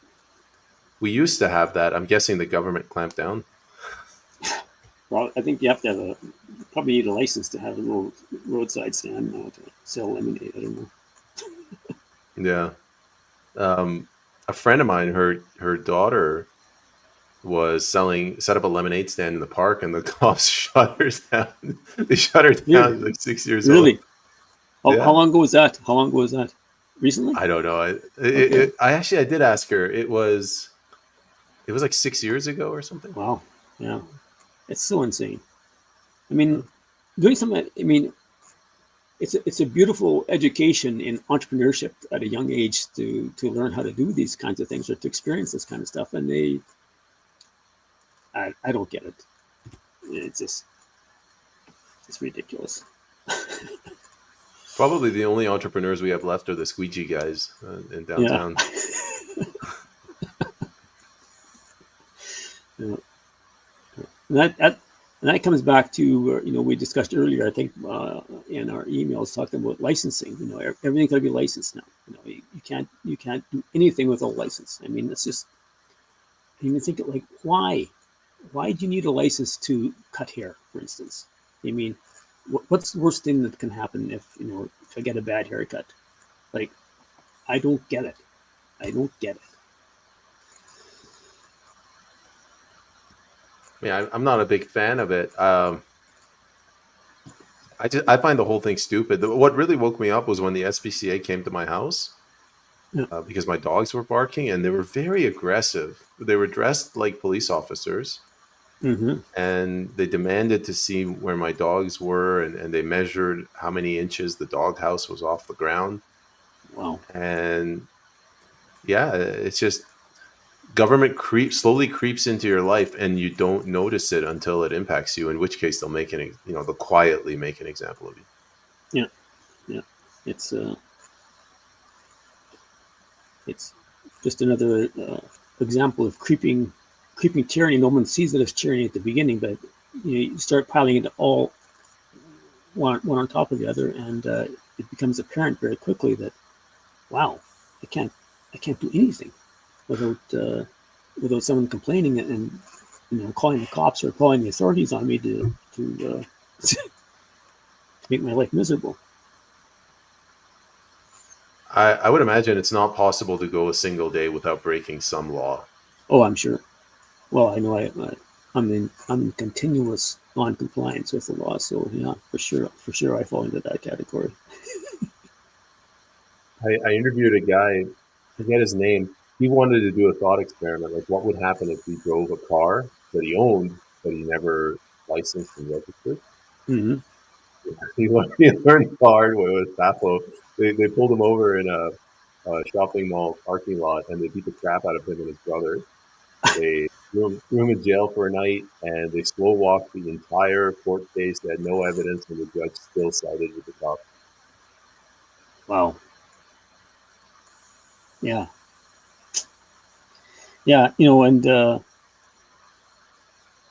we used to have that. I'm guessing the government clamped down. Well, I think you have to probably need a license to have a little roadside stand now to sell lemonade. I don't know. Yeah. A friend of mine, her daughter was set up a lemonade stand in the park, and the cops shut her down. They shut her down. Really? Like 6 years Really? old. Yeah. How long ago was that? Recently? I don't know. Okay. I did ask her. It was like 6 years ago or something. Wow. Yeah. It's so insane. I mean, doing something. I mean, it's a beautiful education in entrepreneurship at a young age to learn how to do these kinds of things, or to experience this kind of stuff. And I don't get it. It's ridiculous. Probably the only entrepreneurs we have left are the squeegee guys in downtown. Yeah. And that comes back to we discussed earlier, I think, in our emails, talking about licensing. Everything's got to be licensed now. You can't do anything without a license. I mean, it's just, I even think like, why do you need a license to cut hair, for instance? I mean, what's the worst thing that can happen if I get a bad haircut? Like, I don't get it. Yeah, I'm not a big fan of it. I find the whole thing stupid. What really woke me up was when the SPCA came to my house, because my dogs were barking, and they were very aggressive. They were dressed like police officers, and they demanded to see where my dogs were, and they measured how many inches the doghouse was off the ground. Wow. And yeah, it's just, government slowly creeps into your life, and you don't notice it until it impacts you, in which case they'll they'll quietly make an example of you. Yeah. It's just another example of creeping tyranny. No one sees it as tyranny at the beginning, but you start piling it all one on top of the other, and it becomes apparent very quickly that, wow, I can't do anything without someone complaining and calling the cops or calling the authorities on me to make my life miserable. I would imagine it's not possible to go a single day without breaking some law. Oh, I'm sure. Well, I know I'm in continuous non-compliance with the law. So yeah, for sure, I fall into that category. I interviewed a guy, I forget his name. He wanted to do a thought experiment, like what would happen if he drove a car that he owned, but he never licensed and registered. Mm-hmm. He learned the hard way with Sappho. They pulled him over in a shopping mall parking lot, and they beat the crap out of him and his brother. They threw him in jail for a night, and they slow walked the entire court case. They had no evidence, and the judge still sided with the cops. Wow. Yeah. Yeah. And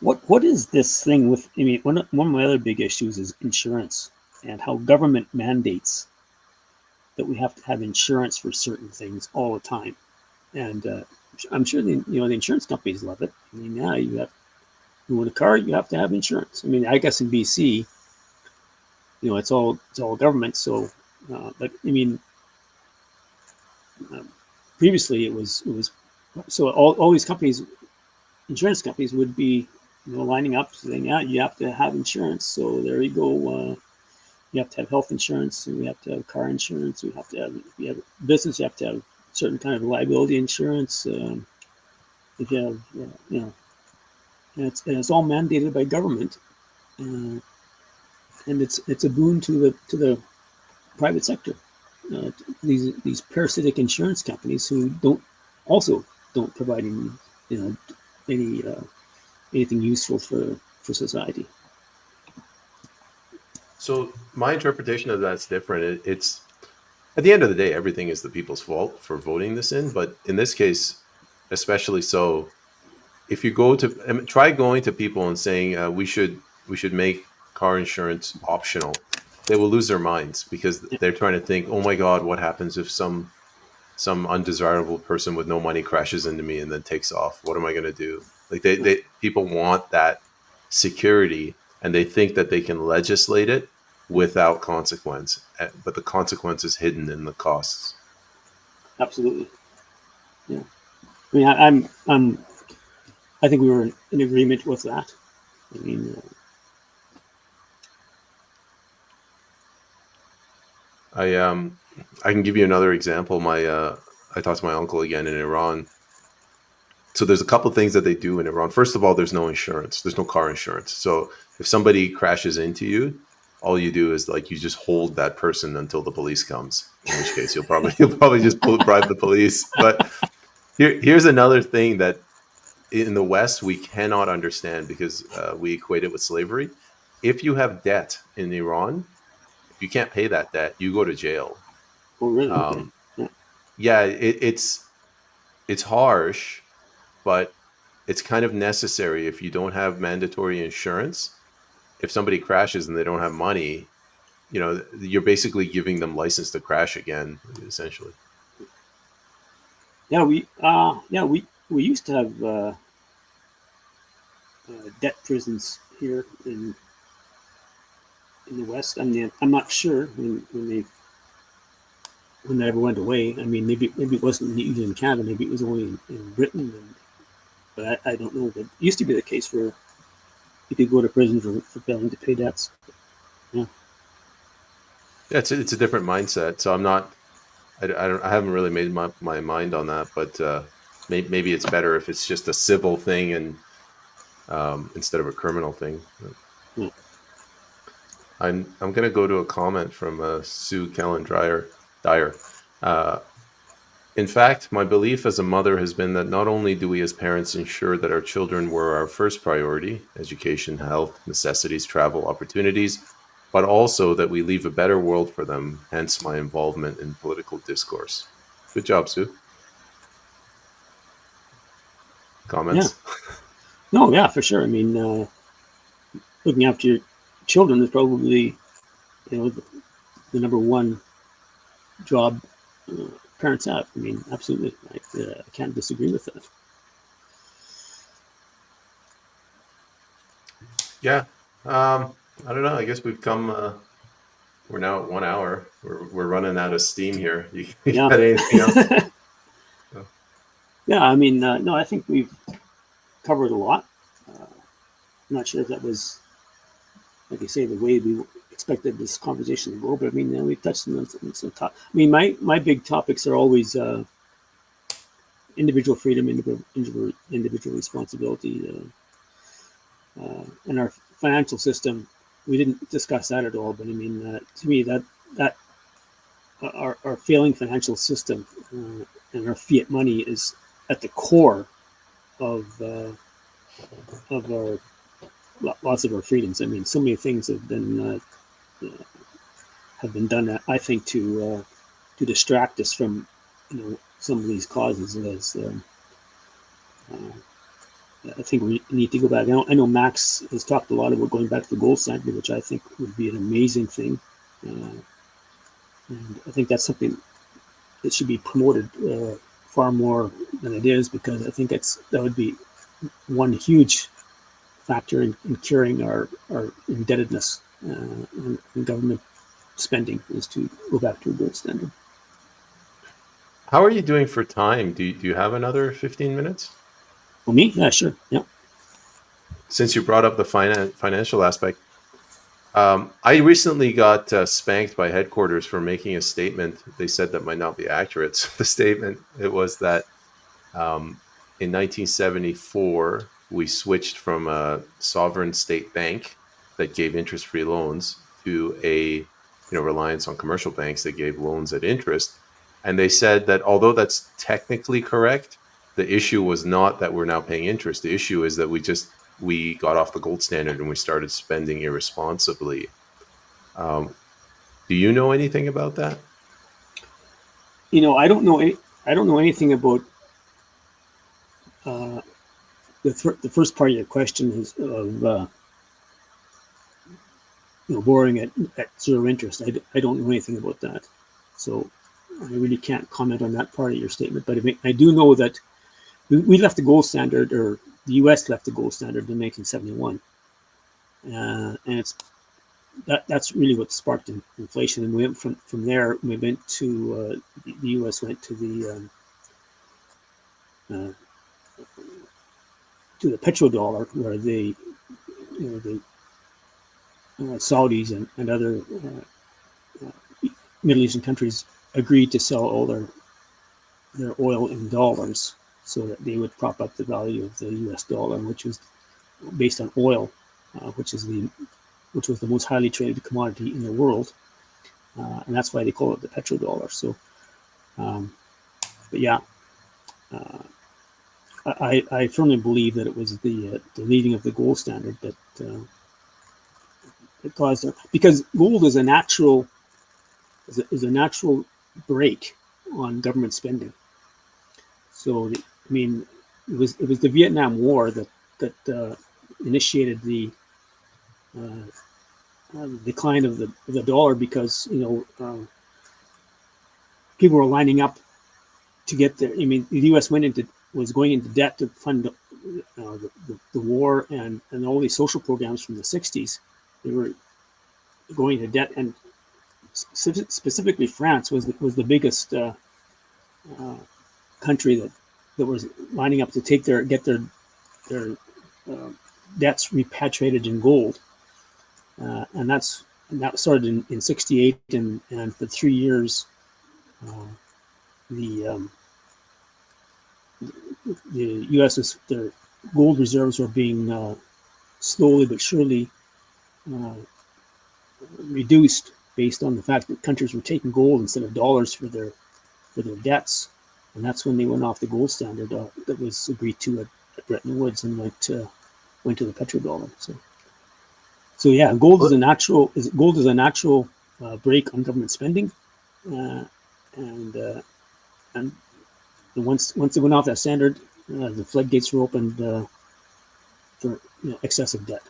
what is this thing with? I mean, one of my other big issues is insurance and how government mandates that we have to have insurance for certain things all the time. And I'm sure the insurance companies love it. I mean, yeah, you want a car, you have to have insurance. I mean, I guess in BC, it's all government. So, but I mean, previously it was so all these companies, insurance companies, would be lining up saying, yeah, you have to have insurance. So there you go. You have to have health insurance, and we have to have car insurance. We have to have, if you have a business, you have to have certain kind of liability insurance. If you have, and it's all mandated by government, and it's a boon to the private sector. These parasitic insurance companies who don't provide any anything useful for society. So my interpretation of that's different. It's at the end of the day, everything is the people's fault for voting this in. But in this case, especially so, if you go to try going to people and saying we should make car insurance optional, they will lose their minds because they're trying to think, oh my God, what happens if some undesirable person with no money crashes into me and then takes off? What am I going to do? Like they people want that security, and they think that they can legislate it without consequence, but the consequence is hidden in the costs. Absolutely. Yeah. I mean, I think we were in agreement with that. I mean, I can give you another example. I talked to my uncle again in Iran. So there's a couple of things that they do in Iran. First of all, there's no insurance. There's no car insurance. So if somebody crashes into you, all you do is like you just hold that person until the police comes. In which case you'll probably just bribe the police. But here's another thing that in the West we cannot understand because we equate it with slavery. If you have debt in Iran, if you can't pay that debt, you go to jail. oh, really? Okay. Um, Yeah. yeah, it's harsh, but it's kind of necessary. If you don't have mandatory insurance, if somebody crashes and they don't have money, you're basically giving them license to crash again, essentially. We used to have debt prisons here in the West. I mean, I'm not sure when they ever went away. I mean, maybe it wasn't even in Canada. Maybe it was only in Britain. But I don't know. But it used to be the case where you could go to prison for failing to pay debts. Yeah. Yeah, it's a different mindset. So I haven't really made my mind on that, but maybe it's better if it's just a civil thing and instead of a criminal thing. Yeah. I'm going to go to a comment from Sue Kellen Dyer. Uh, In fact, my belief as a mother has been that not only do we as parents ensure that our children were our first priority, education, health, necessities, travel, opportunities, but also that we leave a better world for them, hence my involvement in political discourse. Good job, Sue. Yeah. Comments? No, yeah, for sure. I mean, looking after your children is probably the number one job parents have. I mean, absolutely. I can't disagree with that. Yeah. I don't know. I guess we've come. We're now at 1 hour. We're running out of steam here. You Yeah. got anything else? Yeah. I mean, no, I think we've covered a lot. not sure if that was, like I say, the way we expected this conversation to go. But I mean, we touched on some top. I mean, my big topics are always individual freedom, individual responsibility, and our financial system. We didn't discuss that at all, but I mean, to me, that our failing financial system and our fiat money is at the core of our lots of our freedoms. I mean, so many things have been done, I think, to distract us from some of these causes. As I think we need to go back. I know Max has talked a lot about going back to the gold standard, which I think would be an amazing thing. And I think that's something that should be promoted far more than it is, because I think that would be one huge factor in curing our indebtedness and government spending, is to go back to a gold standard. How are you doing for time? Do you have another 15 minutes? For me? Yeah, sure. Yeah. Since you brought up the financial aspect, I recently got spanked by headquarters for making a statement they said that might not be accurate. So the statement, it was that in 1974, we switched from a sovereign state bank that gave interest-free loans to a reliance on commercial banks that gave loans at interest. And they said that although that's technically correct, the issue was not that we're now paying interest. The issue is that we got off the gold standard and we started spending irresponsibly. Do you know anything about that? I don't know anything about the first part of your question is of borrowing at zero interest. I don't know anything about that, so I really can't comment on that part of your statement. But I do know that we left the gold standard, or the U.S. left the gold standard in 1971, and that's really what sparked inflation. And we went from there. We went to the U.S. went to the petrodollar, where the Saudis and other Middle Eastern countries agreed to sell all their oil in dollars, so that they would prop up the value of the U.S. dollar, which was based on oil, which was the most highly traded commodity in the world, and that's why they call it the petrodollar. So, but yeah, I firmly believe that it was the leading of the gold standard that caused it, because gold is a natural break on government spending. So, I mean, it was the Vietnam War that initiated the decline of the dollar, because people were lining up to get there. I mean, the U.S. was going into debt to fund the war and all these social programs from the 60s. They were going into debt, and specifically France was the biggest country that was lining up to get their debts repatriated in gold, and that started in 68, and for 3 years the U.S. their gold reserves were being slowly but surely reduced, based on the fact that countries were taking gold instead of dollars for their debts. And that's when they went off the gold standard that was agreed to at Bretton Woods, and went to the petrodollar. So yeah, gold is a natural break on government spending, and once it went off that standard, the floodgates were opened for excessive debt.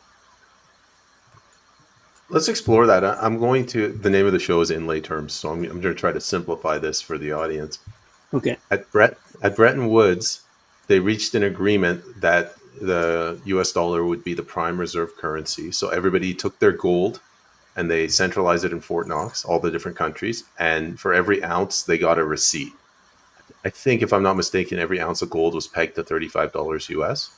Let's explore that. The name of the show is In Lay Terms, so I'm going to try to simplify this for the audience. Okay. At Bretton Woods, they reached an agreement that the U.S. dollar would be the prime reserve currency. So everybody took their gold and they centralized it in Fort Knox, all the different countries. And for every ounce, they got a receipt. I think, if I'm not mistaken, every ounce of gold was pegged to $35 US.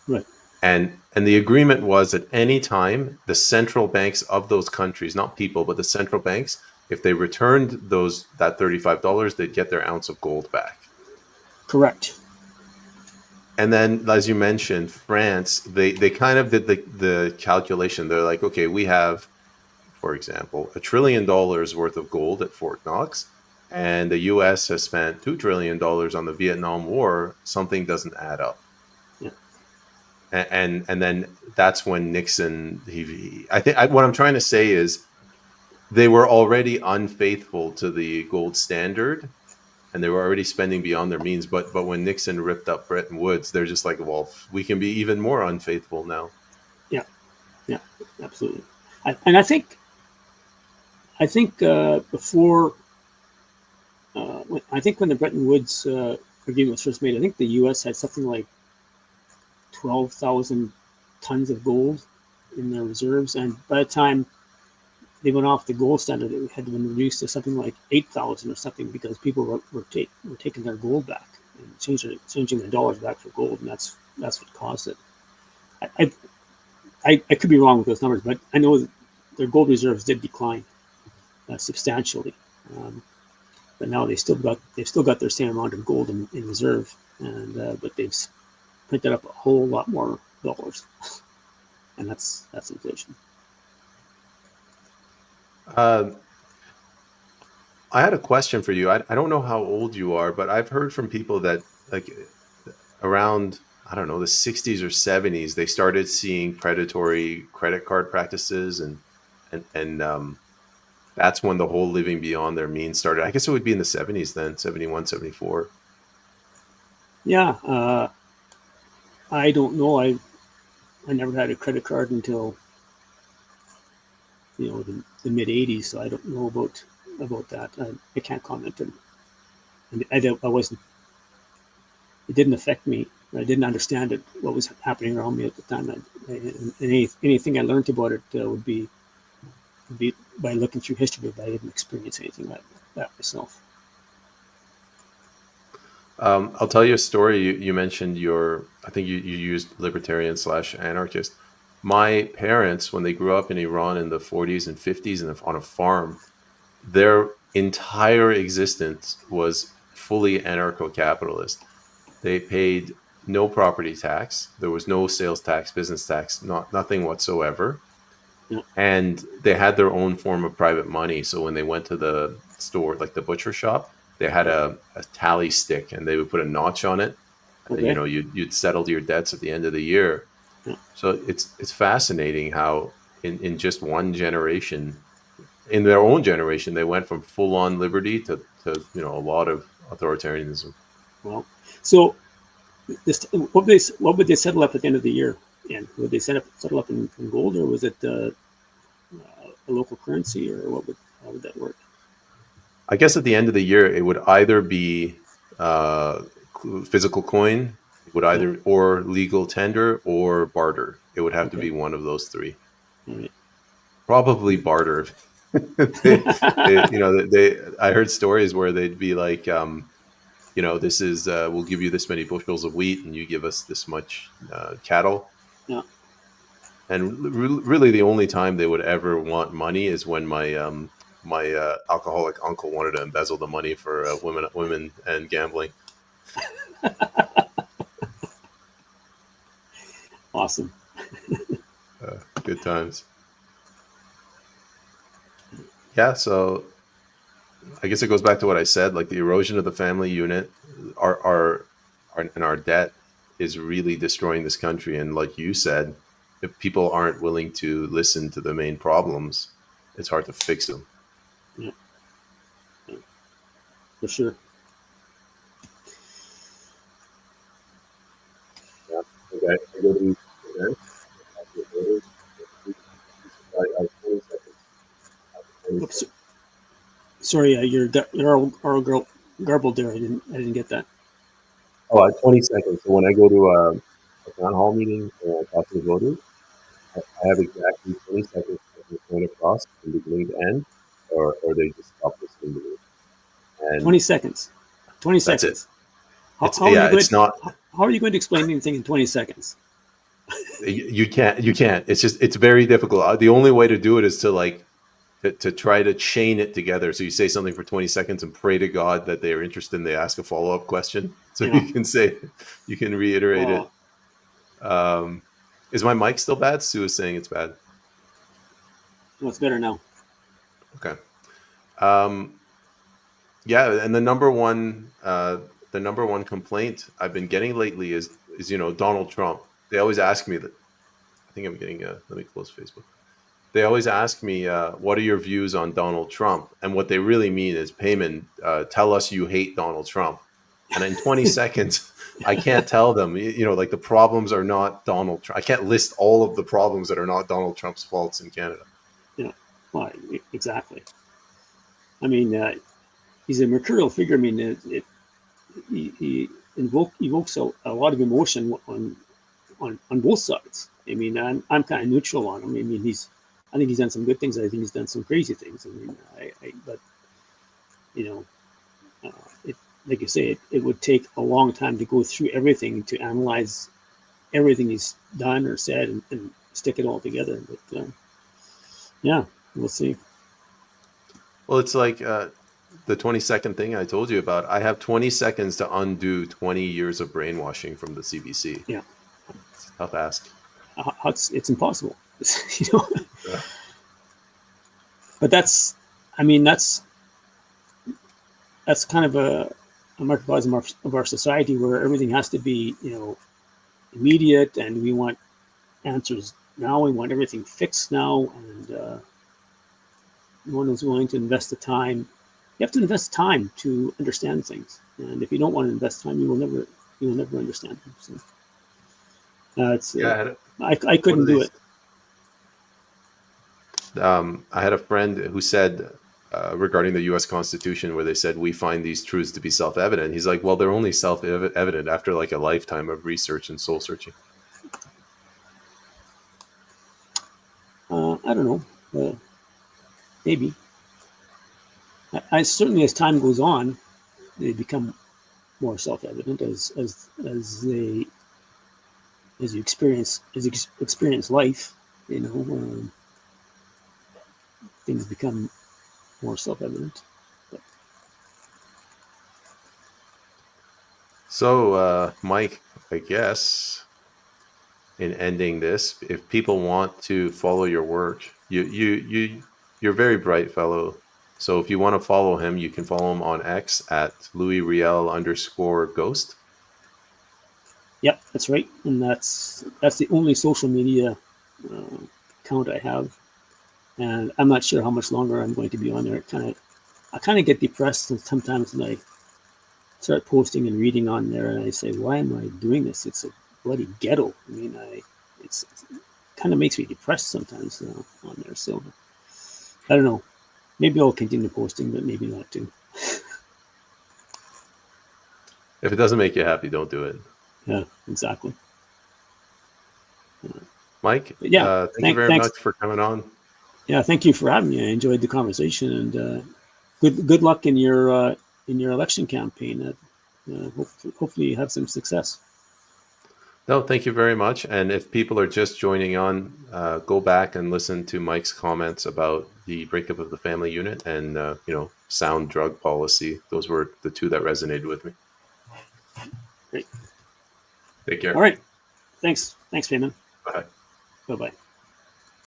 Right. And the agreement was at any time the central banks of those countries, not people, but the central banks, if they returned that $35, they'd get their ounce of gold back. Correct. And then, as you mentioned, France, they kind of did the calculation. They're like, okay, we have, for example, $1 trillion worth of gold at Fort Knox, and the U.S. has spent $2 trillion on the Vietnam War. Something doesn't add up. Yeah. And then that's when Nixon. What I'm trying to say is they were already unfaithful to the gold standard, and they were already spending beyond their means. But when Nixon ripped up Bretton Woods, they're just like, well, we can be even more unfaithful now. Yeah, yeah, absolutely. And I think before, when the Bretton Woods agreement was first made, I think the U.S. had something like 12,000 tons of gold in their reserves, and by the time they went off the gold standard, it had been reduced to something like 8,000 or something, because people were taking their gold back and changing their dollars back for gold, and that's what caused it. I could be wrong with those numbers, but I know that their gold reserves did decline substantially, but now they've still got their same amount of gold in reserve, and but they've printed up a whole lot more dollars, and that's inflation. I had a question for you. I don't know how old you are, but I've heard from people that like around, I don't know, the 60s or 70s, they started seeing predatory credit card practices, and that's when the whole living beyond their means started. I guess it would be in the 70s then, 71, 74. Yeah, I don't know. I never had a credit card until the mid '80s, so I don't know about that. I can't comment. And I wasn't. It didn't affect me. I didn't understand it. What was happening around me at the time. Anything I learned about it would be by looking through history, but I didn't experience anything like that myself. I'll tell you a story. You mentioned I think you used libertarian / anarchist. My parents, when they grew up in Iran in the 40s and 50s and on a farm, their entire existence was fully anarcho-capitalist. They paid no property tax. There was no sales tax, business tax, nothing whatsoever. Yeah. And they had their own form of private money. So when they went to the store, like the butcher shop, they had a tally stick, and they would put a notch on it. Okay. And, you'd settle your debts at the end of the year. Yeah. So it's fascinating how in just one generation, in their own generation, they went from full on liberty to a lot of authoritarianism. Well, so what would they settle up at the end of the year? And would they settle up in gold, or was it a local currency, or how would that work? I guess at the end of the year, it would either be physical coin, or legal tender, or barter. It would have to be one of those three. Right. Probably barter. I heard stories where they'd be like, this is we'll give you this many bushels of wheat, and you give us this much cattle. Yeah. And really, the only time they would ever want money is when my alcoholic uncle wanted to embezzle the money for women and gambling. Awesome. Good times. Yeah, so I guess it goes back to what I said, like the erosion of the family unit, and our debt is really destroying this country. And like you said, if people aren't willing to listen to the main problems, it's hard to fix them. Yeah. For sure. Yeah. Okay. I go to Oops. Sorry, you're all garbled there. I didn't get that. Oh, 20 seconds. So when I go to a town hall meeting and I talk to the voters, I have exactly 20 seconds to point across from beginning to end, or they just stop listening to me. And 20 seconds. 20 that's seconds. it. How are you going to explain anything in 20 seconds? You can't. It's very difficult. The only way to do it is to try to chain it together. So you say something for 20 seconds and pray to God that they are interested and they ask a follow-up question. So Yeah. you can reiterate it. Oh, Is my mic still bad? Sue is saying it's bad. no, it's better now. Okay. Yeah, and the number one complaint I've been getting lately is Donald Trump. They always ask me that. I think I'm getting. Let me close Facebook. They always ask me, "What are your views on Donald Trump?" And what they really mean is, "Payman, tell us you hate Donald Trump." And in 20 seconds, I can't tell them. Like the problems are not Donald Trump. I can't list all of the problems that are not Donald Trump's faults in Canada. Yeah. Well, exactly. I mean, he's a mercurial figure. I mean, he evokes a lot of emotion on both sides. I mean, I'm kind of neutral on him. I mean, I think he's done some good things. I think he's done some crazy things. I mean, but you know, like you say, it would take a long time to go through everything to analyze everything he's done or said and stick it all together. But yeah, we'll see. Well, it's like the 20-second thing I told you about. I have 20 seconds to undo 20 years of brainwashing from the CBC. Yeah, it's a tough ask. It's impossible. You know. Yeah. But that's kind of a microcosm of our society where everything has to be immediate, and we want answers now. We want everything fixed now, and no one is willing to invest the time. You have to invest time to understand things, and if you don't want to invest time, you will never understand them. So I couldn't do it. I had a friend who said regarding the U.S. Constitution, where they said we find these truths to be self-evident. He's like, well, they're only self-evident after like a lifetime of research and soul searching. I don't know. Maybe. I certainly, as time goes on, they become more self-evident as you experience life. Things become more self-evident. But. So, Mike, I guess in ending this, if people want to follow your work, you're a very bright fellow. So if you want to follow him, you can follow him on X at Louis Riel _ghost. Yep, that's right, and that's the only social media account I have, and I'm not sure how much longer I'm going to be on there. I kind of get depressed sometimes when I start posting and reading on there, and I say, why am I doing this? It's a bloody ghetto. I mean, it kind of makes me depressed sometimes on there. So I don't know. Maybe I'll continue posting, but maybe not too. If it doesn't make you happy, don't do it. Yeah, exactly. Mike, thank you very much for coming on. Yeah, thank you for having me. I enjoyed the conversation, and good luck in your election campaign. Hopefully you have some success. No, thank you very much. And if people are just joining on, go back and listen to Mike's comments about the breakup of the family unit and sound drug policy. Those were the two that resonated with me. Great. Take care. All right. Thanks, Payman. Bye. Bye-bye.